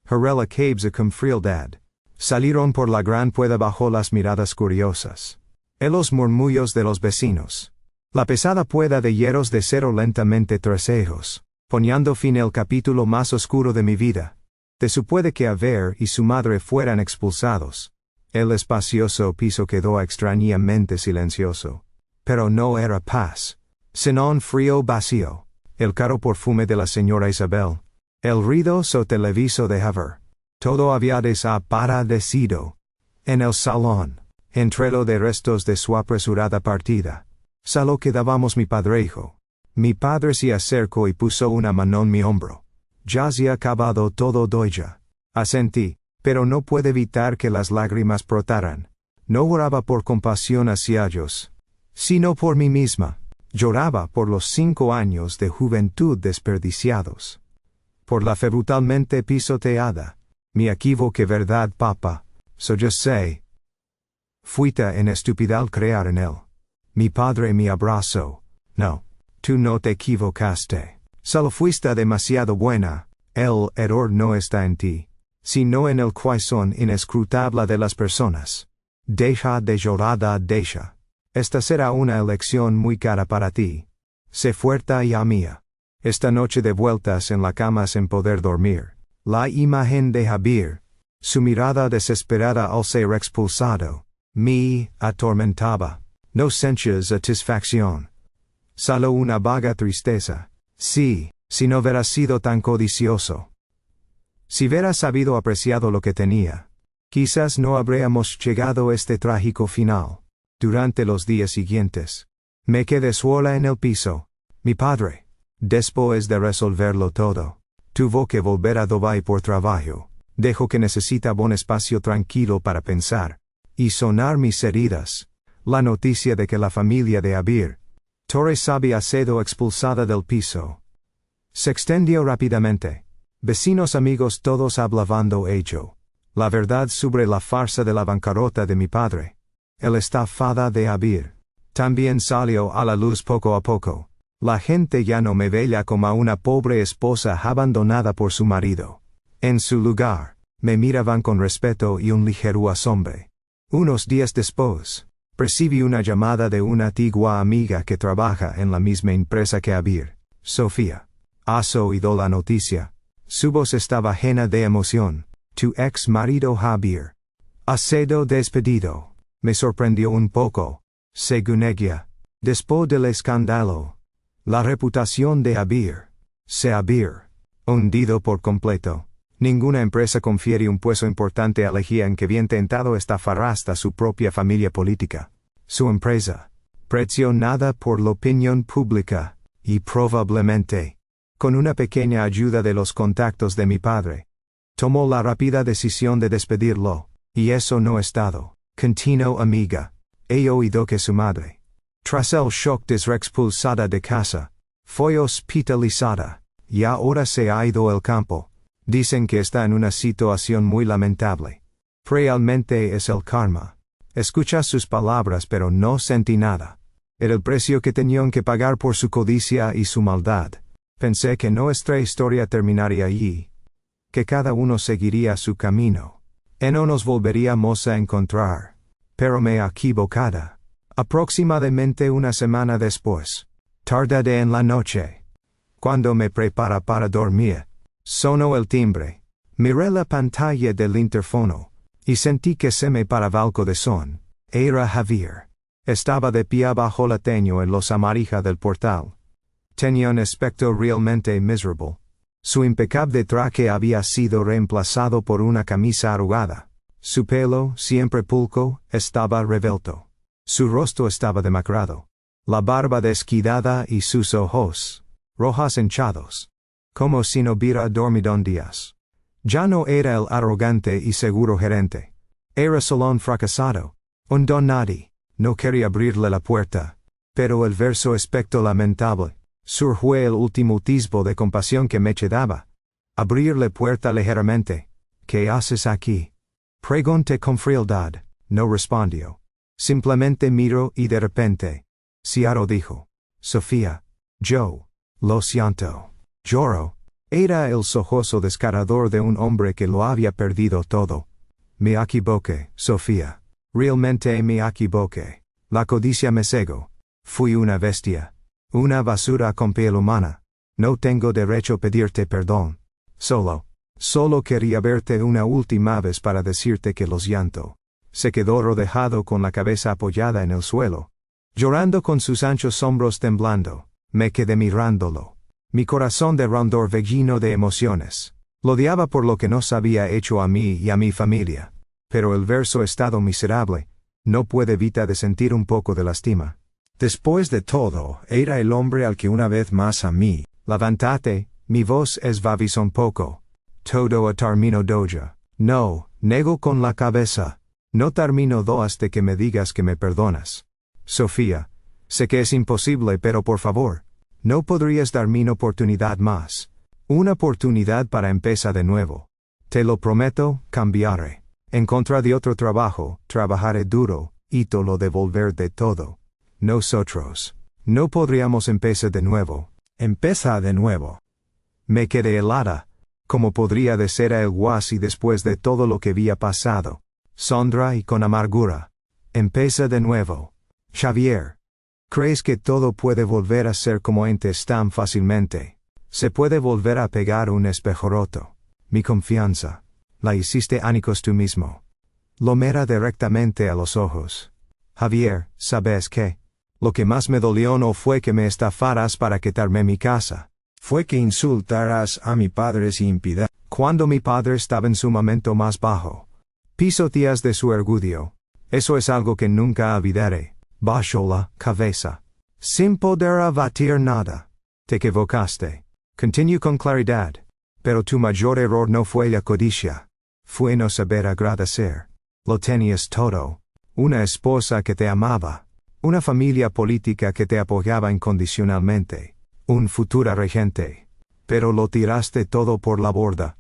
giré la cabeza con frialdad. Salieron por la gran puerta bajo las miradas curiosas. Y los murmullos de los vecinos. La pesada puerta de hierros de cero lentamente trasejos, poniendo fin al capítulo más oscuro de mi vida. De su puede que Javier y su madre fueran expulsados. El espacioso piso quedó extrañamente silencioso. Pero no era paz, sino un frío vacío. El caro perfume de la señora Isabel. El ruido televiso de Javier. Todo había desaparecido. En el salón, entre lo de restos de su apresurada partida, solo quedábamos mi padre e hijo. Mi padre se acercó y puso una mano en mi hombro. Ya se ha acabado todo, doya. Asentí. Pero no pude evitar que las lágrimas brotaran. No oraba por compasión hacia ellos, sino por mí misma. Lloraba por los 5 años de juventud desperdiciados. Por la fe brutalmente pisoteada. Mi equivoque, verdad, papá. Yo sé. Fuiste en estúpida al creer en él. Mi padre me abrazó. No. Tú no te equivocaste. Solo fuiste demasiado buena. El error no está en ti, sino en el corazón inescrutable de las personas. Deja de llorar, deja. Esta será una elección muy cara para ti. Sé fuerte, hija mía. Esta noche de vueltas en la cama sin poder dormir. La imagen de Javier, su mirada desesperada al ser expulsado, me atormentaba. No sentía satisfacción. Solo una vaga tristeza. Sí, si no hubiera sido tan codicioso. Si hubiera sabido apreciado lo que tenía, quizás no habríamos llegado a este trágico final. Durante los días siguientes, me quedé sola en el piso. Mi padre, después de resolverlo todo, tuvo que volver a Dubái por trabajo. Dejo que necesita buen espacio tranquilo para pensar. Y sonar mis heridas. La noticia de que la familia de Abir Torres había sido expulsada del piso se extendió rápidamente. Vecinos, amigos, todos hablando ello. La verdad sobre la farsa de la bancarrota de mi padre. El estafada de Abir también salió a la luz poco a poco. La gente ya no me veía como a una pobre esposa abandonada por su marido. En su lugar, me miraban con respeto y un ligero asombro. Unos días después, recibí una llamada de una antigua amiga que trabaja en la misma empresa que Abir. Sofía, ¿has oído la noticia? Su voz estaba llena de emoción. Tu ex marido Javier ha sido despedido. Me sorprendió un poco. Según ella, después del escándalo, la reputación de Abir se había hundido por completo. Ninguna empresa confiere un puesto importante a alguien que había intentado estafar hasta su propia familia política. Su empresa, presionada por la opinión pública, y probablemente con una pequeña ayuda de los contactos de mi padre, tomó la rápida decisión de despedirlo. Y eso no es todo. Continuó amiga. He oído que su madre, tras el shock de ser expulsada de casa, fue hospitalizada, y ahora se ha ido al campo. Dicen que está en una situación muy lamentable. Realmente es el karma. Escuché sus palabras pero no sentí nada. Era el precio que tenían que pagar por su codicia y su maldad. Pensé que nuestra historia terminaría allí. Que cada uno seguiría su camino. Y no nos volveríamos a encontrar. Pero me he equivocado. Aproximadamente una semana después, tarde en la noche, cuando me prepara para dormir, sonó el timbre. Miré la pantalla del interfono, y sentí que se me paraba el corazón. Era Javier. Estaba de pie bajo la teño en los amarilla del portal. Tenía un aspecto realmente miserable. Su impecable traje había sido reemplazado por una camisa arrugada. Su pelo, siempre pulcro, estaba revuelto. Su rostro estaba demacrado. La barba descuidada y sus ojos, rojos hinchados, como si no hubiera dormido en días. Ya no era el arrogante y seguro gerente. Era solo un fracasado. Un don nadie. No quería abrirle la puerta. Pero el verso aspecto lamentable. Surgió el último atisbo de compasión que me quedaba. Abrirle puerta ligeramente. ¿Qué haces aquí? Pregunté con frialdad. No respondió. Simplemente miró y de repente, Ciaro dijo: Sofía, yo lo siento. Lloró. Era el sojoso descarador de un hombre que lo había perdido todo. Me equivoqué, Sofía. Realmente me equivoqué. La codicia me cegó. Fui una bestia. Una basura con piel humana. No tengo derecho a pedirte perdón. Solo quería verte una última vez para decirte que lo siento. Se quedó rodeado con la cabeza apoyada en el suelo, llorando con sus anchos hombros temblando. Me quedé mirándolo. Mi corazón de rondor lleno de emociones. Lo odiaba por lo que nos había hecho a mí y a mi familia. Pero el verso estado miserable. No puede evitar de sentir un poco de lástima. Después de todo, era el hombre al que una vez más a mí. Levántate, mi voz esvavizó un poco. Todo a termino doja. No, nego con la cabeza. No termino do hasta que me digas que me perdonas. Sofía, sé que es imposible, pero por favor, ¿no podrías darme una oportunidad más? Una oportunidad para empezar de nuevo. Te lo prometo, cambiaré. Encontraré otro trabajo, trabajaré duro, y te lo devolver de todo. Nosotros no podríamos empezar de nuevo. Empezar de nuevo. Me quedé helada. ¿Cómo podría de ser el guasi después de todo lo que había pasado? Sondra y con amargura. Empieza de nuevo. Javier. ¿Crees que todo puede volver a ser como antes tan fácilmente? Se puede volver a pegar un espejo roto. Mi confianza. La hiciste añicos tú mismo. Lo mira directamente a los ojos. Javier, ¿sabes qué? Lo que más me dolió no fue que me estafaras para quitarme mi casa. Fue que insultaras a mi padre sin piedad. Cuando mi padre estaba en su momento más bajo. Pisoteas de su orgullo. Eso es algo que nunca olvidaré. Bajó la cabeza. Sin poder abatir nada. Te equivocaste. Continuó con claridad. Pero tu mayor error no fue la codicia. Fue no saber agradecer. Lo tenías todo. Una esposa que te amaba. Una familia política que te apoyaba incondicionalmente. Un futuro regente. Pero lo tiraste todo por la borda.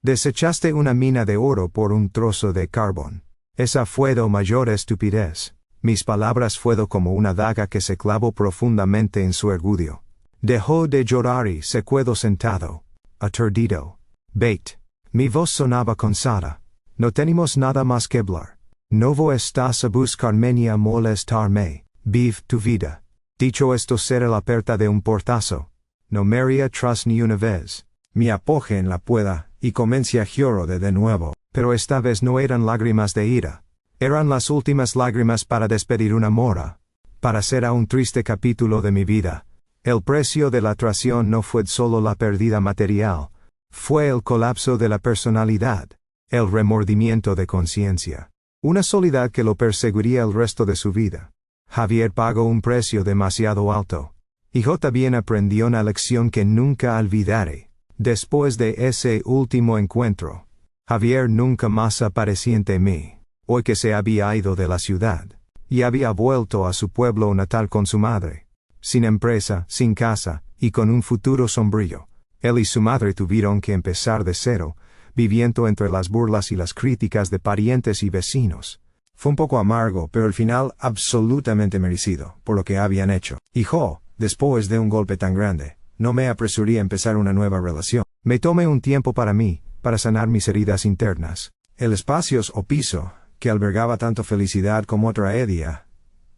Desechaste una mina de oro por un trozo de carbón. Esa fue tu mayor estupidez. Mis palabras fueron como una daga que se clavó profundamente en su orgullo. Dejó de llorar y se quedó sentado, aturdido. Bate. Mi voz sonaba cansada. No tenemos nada más que hablar. No voy estás a buscarme ni a molestarme. Vive tu vida. Dicho esto será la puerta de un portazo. No me haría atrás ni una vez. Me apoyé en la puerta, y comencé a llorar de nuevo, pero esta vez no eran lágrimas de ira. Eran las últimas lágrimas para despedir una mora. Para ser un triste capítulo de mi vida. El precio de la traición no fue solo la pérdida material. Fue el colapso de la personalidad. El remordimiento de conciencia. Una soledad que lo perseguiría el resto de su vida. Javier pagó un precio demasiado alto. Y yo también aprendió una lección que nunca olvidaré. Después de ese último encuentro, Javier nunca más apareció ante mí. Hoy que se había ido de la ciudad, y había vuelto a su pueblo natal con su madre. Sin empresa, sin casa, y con un futuro sombrío. Él y su madre tuvieron que empezar de cero, viviendo entre las burlas y las críticas de parientes y vecinos. Fue un poco amargo, pero al final absolutamente merecido, por lo que habían hecho. Y yo, después de un golpe tan grande, no me apresuré a empezar una nueva relación. Me tomé un tiempo para mí, para sanar mis heridas internas. El espacio o piso, que albergaba tanto felicidad como tragedia,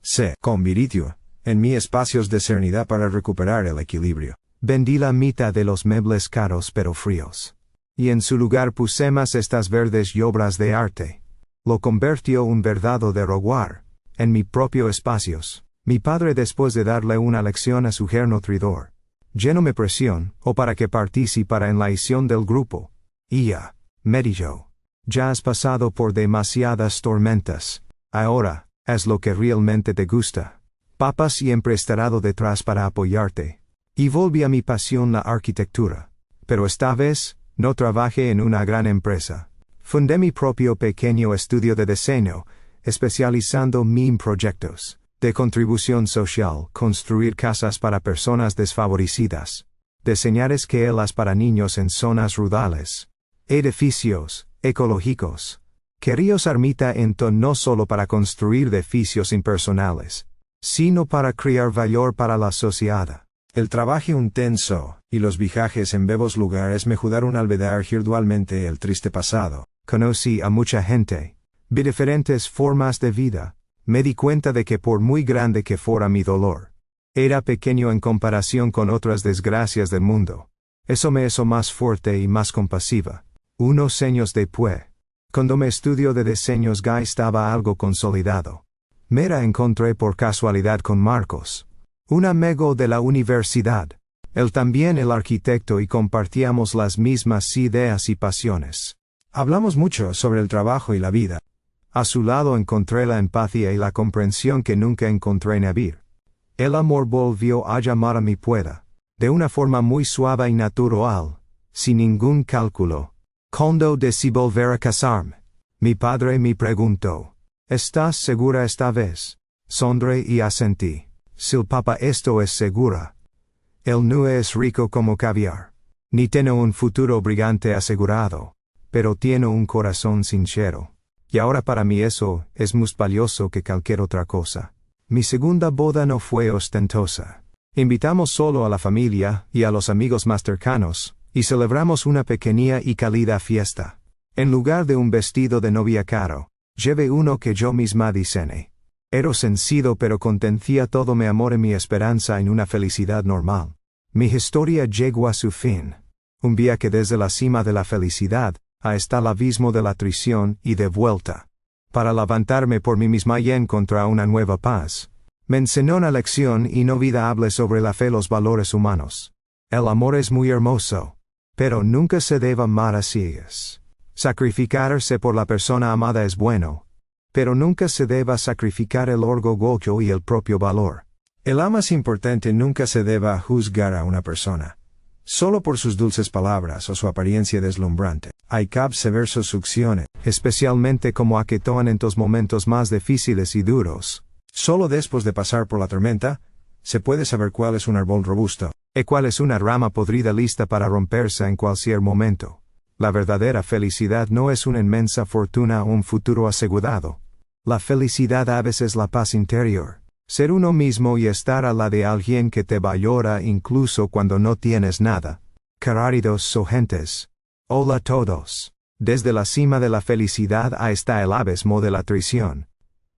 se convirtió en mi espacios de serenidad para recuperar el equilibrio. Vendí la mitad de los muebles caros pero fríos. Y en su lugar puse más estas verdes y obras de arte. Lo convirtió un verdadero hogar, en mi propio espacios. Mi padre, después de darle una lección a su yerno traidor, llenóme presión, o para que participara en la edición del grupo. Y ya, me dijo. Ya has pasado por demasiadas tormentas. Ahora, haz lo que realmente te gusta. Papá siempre estará detrás para apoyarte. Y volví a mi pasión, la arquitectura. Pero esta vez, no trabajé en una gran empresa. Fundé mi propio pequeño estudio de diseño, especializando en proyectos de contribución social, construir casas para personas desfavorecidas, diseñar escuelas para niños en zonas rurales, edificios ecológicos. Quería usar mi talento no solo para construir edificios impersonales, sino para crear valor para la sociedad. El trabajo intenso y los viajes en nuevos lugares me ayudaron a olvidar gradualmente el triste pasado. Conocí a mucha gente, vi diferentes formas de vida. Me di cuenta de que por muy grande que fuera mi dolor, era pequeño en comparación con otras desgracias del mundo. Eso me hizo más fuerte y más compasiva. Unos años después, cuando mi estudio de diseños ya estaba algo consolidado, me la encontré por casualidad con Marcos, un amigo de la universidad. Él también el arquitecto, y compartíamos las mismas ideas y pasiones. Hablamos mucho sobre el trabajo y la vida. A su lado encontré la empatía y la comprensión que nunca encontré en Javier. El amor volvió a llamar a mi puerta, de una forma muy suave y natural, sin ningún cálculo. Cuando decidí volver a casarme, mi padre me preguntó: ¿estás segura esta vez? Sonreí y asentí. Sí, papá, esto es segura. Él no es rico como caviar, ni tiene un futuro brillante asegurado, pero tiene un corazón sincero. Y ahora para mí eso es más valioso que cualquier otra cosa. Mi segunda boda no fue ostentosa. Invitamos solo a la familia y a los amigos más cercanos, y celebramos una pequeña y cálida fiesta. En lugar de un vestido de novia caro, llevé uno que yo misma diseñé. Era sencillo, pero contenía todo mi amor y mi esperanza en una felicidad normal. Mi historia llegó a su fin. Un viaje desde la cima de la felicidad hasta el abismo de la traición y de vuelta. Para levantarme por mí misma y encontrar una nueva paz. Me enseñó una lección inolvidable sobre la fe y los valores humanos. El amor es muy hermoso, pero nunca se debe amar a ciegas. Sacrificarse por la persona amada es bueno, pero nunca se debe sacrificar el orgullo y el propio valor. El más importante, nunca se debe juzgar a una persona. solo por sus dulces palabras o su apariencia deslumbrante. Hay cab severso succione, especialmente como aquetoan en los momentos más difíciles y duros. Solo después de pasar por la tormenta, se puede saber cuál es un árbol robusto, y cuál es una rama podrida lista para romperse en cualquier momento. La verdadera felicidad no es una inmensa fortuna o un futuro asegurado. La felicidad a veces es la paz interior. Ser uno mismo y estar a la de alguien que te valora incluso cuando no tienes nada. Queridos oyentes. Hola a todos. Desde la cima de la felicidad hasta el abismo de la traición.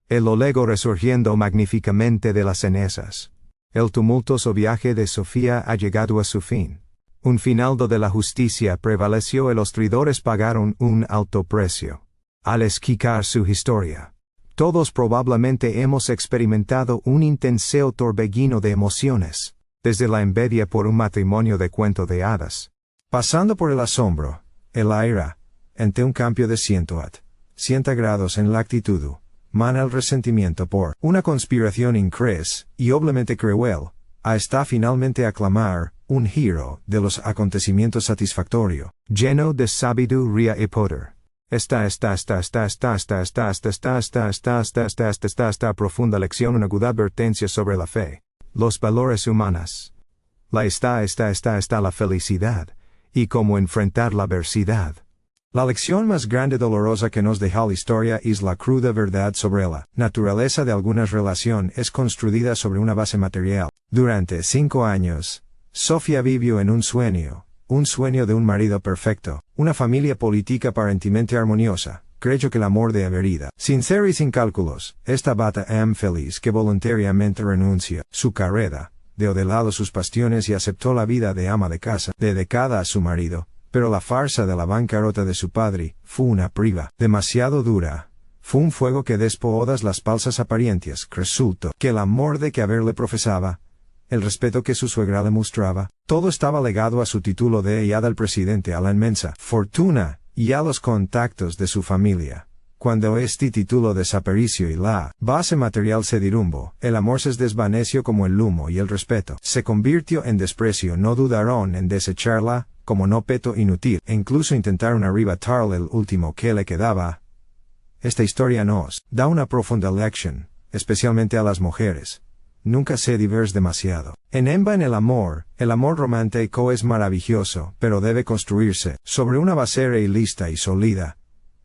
El olego resurgiendo magníficamente de las cenizas. El tumultuoso viaje de Sofía ha llegado a su fin. Un final donde la justicia prevaleció y los traidores pagaron un alto precio. Al escuchar su historia, todos probablemente hemos experimentado un intenso torbellino de emociones, desde la envidia por un matrimonio de cuento de hadas, pasando por el asombro, el ira, ante un cambio de 180 grados en la actitud, mana el resentimiento por una conspiración incres y obviamente cruel, hasta finalmente aclamar un giro de los acontecimientos satisfactorio, lleno de sabiduría y poder. Esta profunda lección, una aguda advertencia sobre la fe, los valores humanos. La la felicidad, y cómo enfrentar la adversidad. La lección más grande y dolorosa que nos deja la historia es la cruda verdad sobre la naturaleza de algunas relaciones es construida sobre una base material. Durante 5 años, Sofía vivió en un sueño de un marido perfecto, una familia política aparentemente armoniosa. Creyó que el amor de vida, sincero y sin cálculos, esta bata feliz que voluntariamente renunció su carrera, dejó de lado sus pasiones y aceptó la vida de ama de casa, dedicada a su marido. Pero la farsa de la bancarrota de su padre fue una prueba demasiado dura. Fue un fuego que despojó todas las falsas apariencias. Resultó que el amor de que haberle profesaba, el respeto que su suegra le mostraba, todo estaba legado a su título de hijada del presidente, a la inmensa fortuna y a los contactos de su familia. Cuando este título desapareció y la base material se derrumbó, el amor se desvaneció como el humo y el respeto se convirtió en desprecio. No dudaron en desecharla como un objeto inútil, e incluso intentaron arrebatarle el último que le quedaba. Esta historia nos da una profunda lección, especialmente a las mujeres. Nunca se divers demasiado. En el amor romántico es maravilloso, pero debe construirse sobre una base lista y sólida.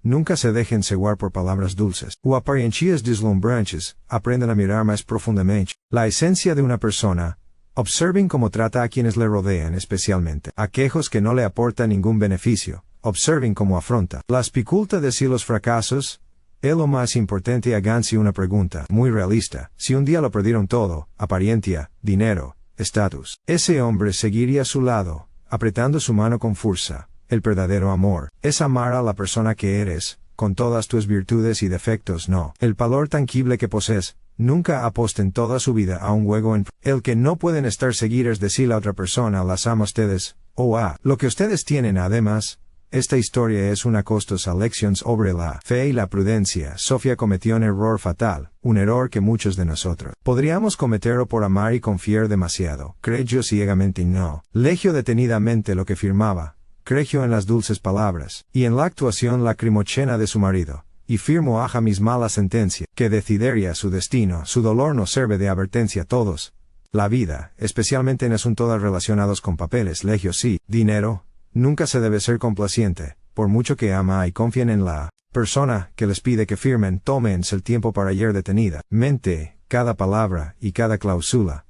Nunca se dejen cegar por palabras dulces o apariencias deslumbrantes. Aprendan a mirar más profundamente la esencia de una persona. Observen cómo trata a quienes le rodean, especialmente a aquellos que no le aportan ningún beneficio. Observen cómo afronta las dificultades y los fracasos. Es lo más importante. Háganse una pregunta muy realista: si un día lo perdieron todo, apariencia, dinero, estatus, ¿ese hombre seguiría a su lado, apretando su mano con fuerza? El verdadero amor es amar a la persona que eres, con todas tus virtudes y defectos. No el valor tangible que posees. Nunca aposten toda su vida a un juego en el que no pueden estar seguidos de si la otra persona las ama a ustedes, o a lo que ustedes tienen. Además, esta historia es una costosa lección sobre la fe y la prudencia. Sofía cometió un error fatal, un error que muchos de nosotros podríamos cometer por amar y confiar demasiado. Creyó ciegamente y no leyó detenidamente lo que firmaba. Creyó en las dulces palabras, y en la actuación lacrimochena de su marido. Y firmó a misma la sentencia, que decidiría su destino. Su dolor no sirve de advertencia a todos. La vida, especialmente en asuntos relacionados con papeles, legios y dinero, nunca se debe ser complaciente, por mucho que ama y confíen en la persona que les pide que firmen. Tómense el tiempo para leer detenidamente cada palabra y cada cláusula.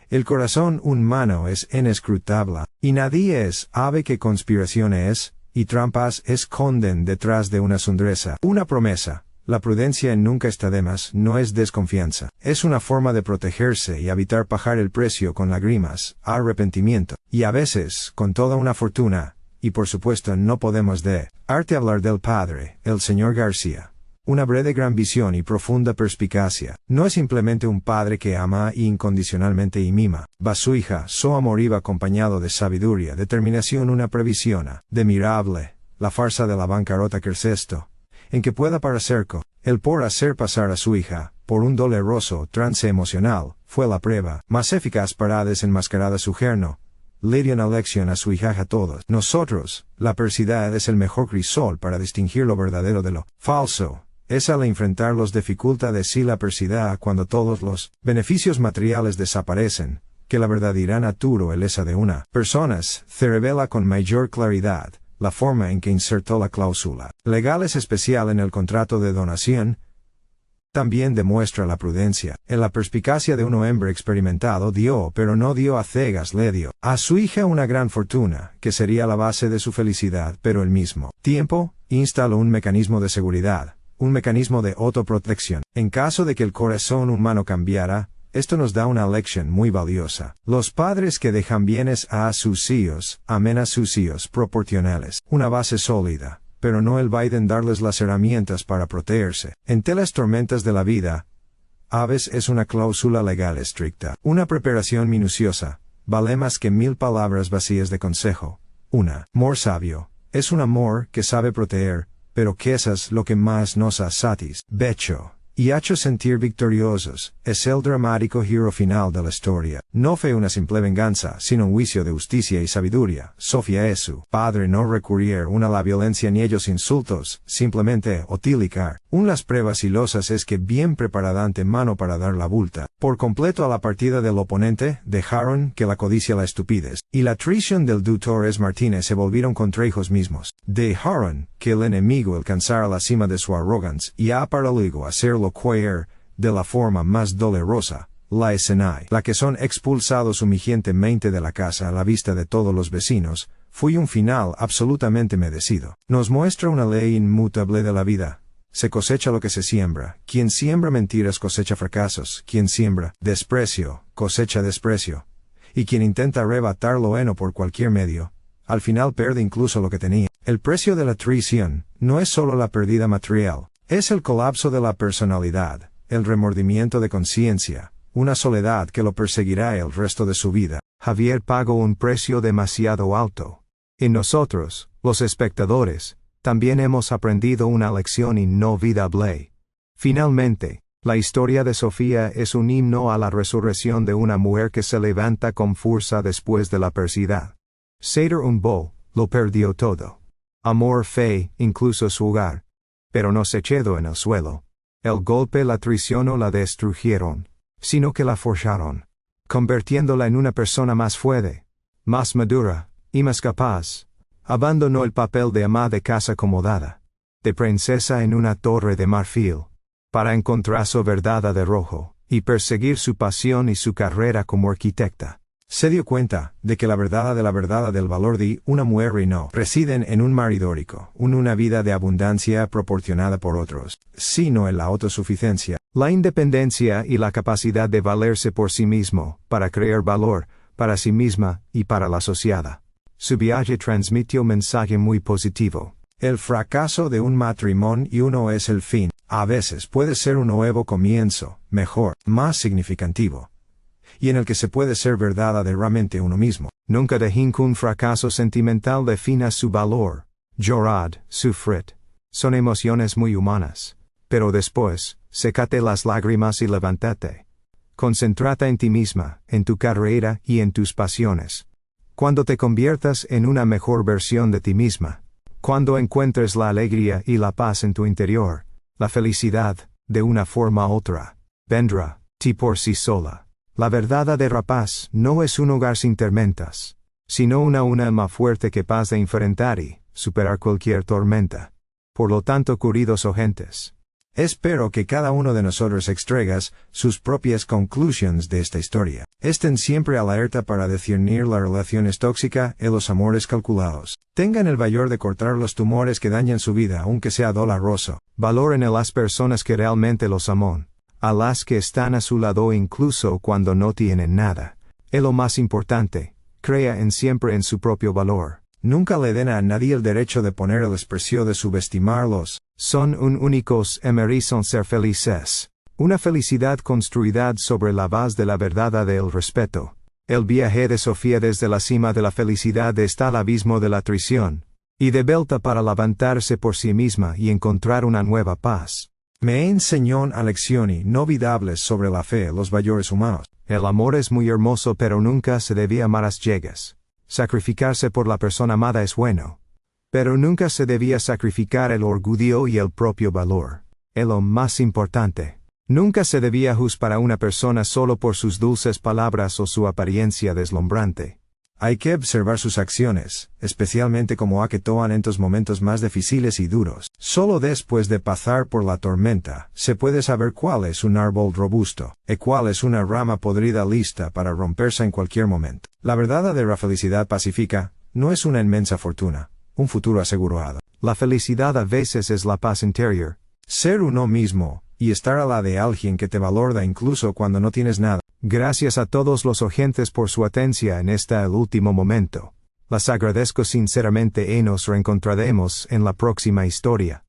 El corazón humano es inescrutable, y nadie sabe qué conspiración es, y trampas esconden detrás de una sonrisa. Una promesa. La prudencia nunca está de más, no es desconfianza. Es una forma de protegerse y evitar pagar el precio con lágrimas, arrepentimiento, y a veces, con toda una fortuna. Y por supuesto no podemos hablar del padre, el señor García. Una breve gran visión y profunda perspicacia. No es simplemente un padre que ama incondicionalmente y mima a su hija. Su amor iba acompañado de sabiduría, determinación, una previsión admirable. La farsa de la bancarrota esto, en que pueda parecer el por hacer pasar a su hija por un doloroso trance emocional, fue la prueba más eficaz para desenmascarar a su yerno. le dio una lección a su hija a todos nosotros. La persidad es el mejor crisol para distinguir lo verdadero de lo falso. Es al enfrentar las dificultades y la persidad cuando todos los beneficios materiales desaparecen, que la verdadera naturaleza de una persona se revela con mayor claridad. La forma en que insertó la cláusula legal es especial en el contrato de donación. También demuestra la prudencia. En la perspicacia de un hombre experimentado dio, pero no dio a ciegas, le dio a su hija una gran fortuna, que sería la base de su felicidad, pero al mismo tiempo, instaló un mecanismo de seguridad, un mecanismo de autoprotección. En caso de que el corazón humano cambiara, esto nos da una lección muy valiosa. Los padres que dejan bienes a sus hijos, amen a sus hijos proporcionales, una base sólida, pero no olviden darles las herramientas para protegerse. Ante las tormentas de la vida, Aves es una cláusula legal estricta. Una preparación minuciosa, vale más que 1000 palabras vacías de consejo. Amor sabio, es un amor que sabe proteger, pero que eso es lo que más nos ha satisfecho y hecho sentir victoriosos. Es el dramático giro final de la historia. No fue una simple venganza, sino un juicio de justicia y sabiduría. Sofía y su padre no recurrieron a la violencia ni ellos insultos, simplemente utilicar las pruebas ilosas es que bien preparada antemano para dar la vuelta por completo a la partida del oponente, dejaron que la codicia, la estupidez y la traición del Torres Martínez se volvieron contra ellos mismos. Dejaron que el enemigo alcanzara la cima de su arrogancia y para luego hacerlo caer de la forma más dolorosa. La escena, la que son expulsados humillantemente de la casa a la vista de todos los vecinos, fue un final absolutamente merecido. Nos muestra una ley inmutable de la vida. Se cosecha lo que se siembra. Quien siembra mentiras cosecha fracasos. Quien siembra desprecio, cosecha desprecio. Y quien intenta arrebatar lo bueno por cualquier medio, al final pierde incluso lo que tenía. El precio de la traición no es solo la pérdida material, es el colapso de la personalidad, el remordimiento de conciencia, una soledad que lo perseguirá el resto de su vida. Javier pagó un precio demasiado alto. Y nosotros, los espectadores, también hemos aprendido una lección inolvidable. Finalmente, la historia de Sofía es un himno a la resurrección de una mujer que se levanta con fuerza después de la persidad. Ceder un bo, lo perdió todo. Amor, fe, incluso su hogar. Pero no se quedó en el suelo. El golpe, la traición no la destruyeron, sino que la forjaron, convirtiéndola en una persona más fuerte, más madura, y más capaz. Abandonó el papel de ama de casa acomodada, de princesa en una torre de marfil, para encontrar su verdad de rojo, y perseguir su pasión y su carrera como arquitecta. Se dio cuenta de que la verdad del valor de una mujer y no residen en un marido rico, una vida de abundancia proporcionada por otros, sino en la autosuficiencia, la independencia y la capacidad de valerse por sí mismo, para crear valor, para sí misma y para la sociedad. Su viaje transmitió un mensaje muy positivo. El fracaso de un matrimonio no es el fin, a veces puede ser un nuevo comienzo, mejor, más significativo, y en el que se puede ser verdaderamente uno mismo. Nunca dejen que un fracaso sentimental defina su valor. Llorad, sufrid. Son emociones muy humanas. Pero después, sécate las lágrimas y levántate. Concéntrate en ti misma, en tu carrera y en tus pasiones. Cuando te conviertas en una mejor versión de ti misma, cuando encuentres la alegría y la paz en tu interior, la felicidad, de una forma u otra, vendrá, ti por sí sola. La verdadera paz no es un hogar sin tormentas, sino una alma fuerte capaz de enfrentar y superar cualquier tormenta. Por lo tanto, queridos oyentes, espero que cada uno de nosotros extraigas sus propias conclusiones de esta historia. Estén siempre alerta para discernir las relaciones tóxicas y los amores calculados. Tengan el valor de cortar los tumores que dañan su vida aunque sea doloroso. Valoren a las personas que realmente los aman, a las que están a su lado incluso cuando no tienen nada. Y lo más importante, crea siempre en su propio valor. Nunca le den a nadie el derecho de poner el desprecio de subestimarlos. Son únicos y merecen ser felices. Una felicidad construida sobre la base de la verdad del respeto. El viaje de Sofía desde la cima de la felicidad hasta el abismo de la traición, y de vuelta para levantarse por sí misma y encontrar una nueva paz, me enseñó una lección inolvidable sobre la fe y los valores humanos. El amor es muy hermoso pero nunca se debe amar a ciegas. sacrificarse por la persona amada es bueno. Pero nunca se debía sacrificar el orgullo y el propio valor. Es lo más importante. Nunca se debía juzgar a una persona solo por sus dulces palabras o su apariencia deslumbrante. Hay que observar sus acciones, especialmente cómo actúan en los momentos más difíciles y duros. Solo después de pasar por la tormenta, se puede saber cuál es un árbol robusto, y cuál es una rama podrida lista para romperse en cualquier momento. La verdadera felicidad pacífica no es una inmensa fortuna, un futuro asegurado. La felicidad a veces es la paz interior, ser uno mismo, y estar al lado de alguien que te valora incluso cuando no tienes nada. Gracias a todos los oyentes por su atención en este el último momento. Las agradezco sinceramente y nos reencontraremos en la próxima historia.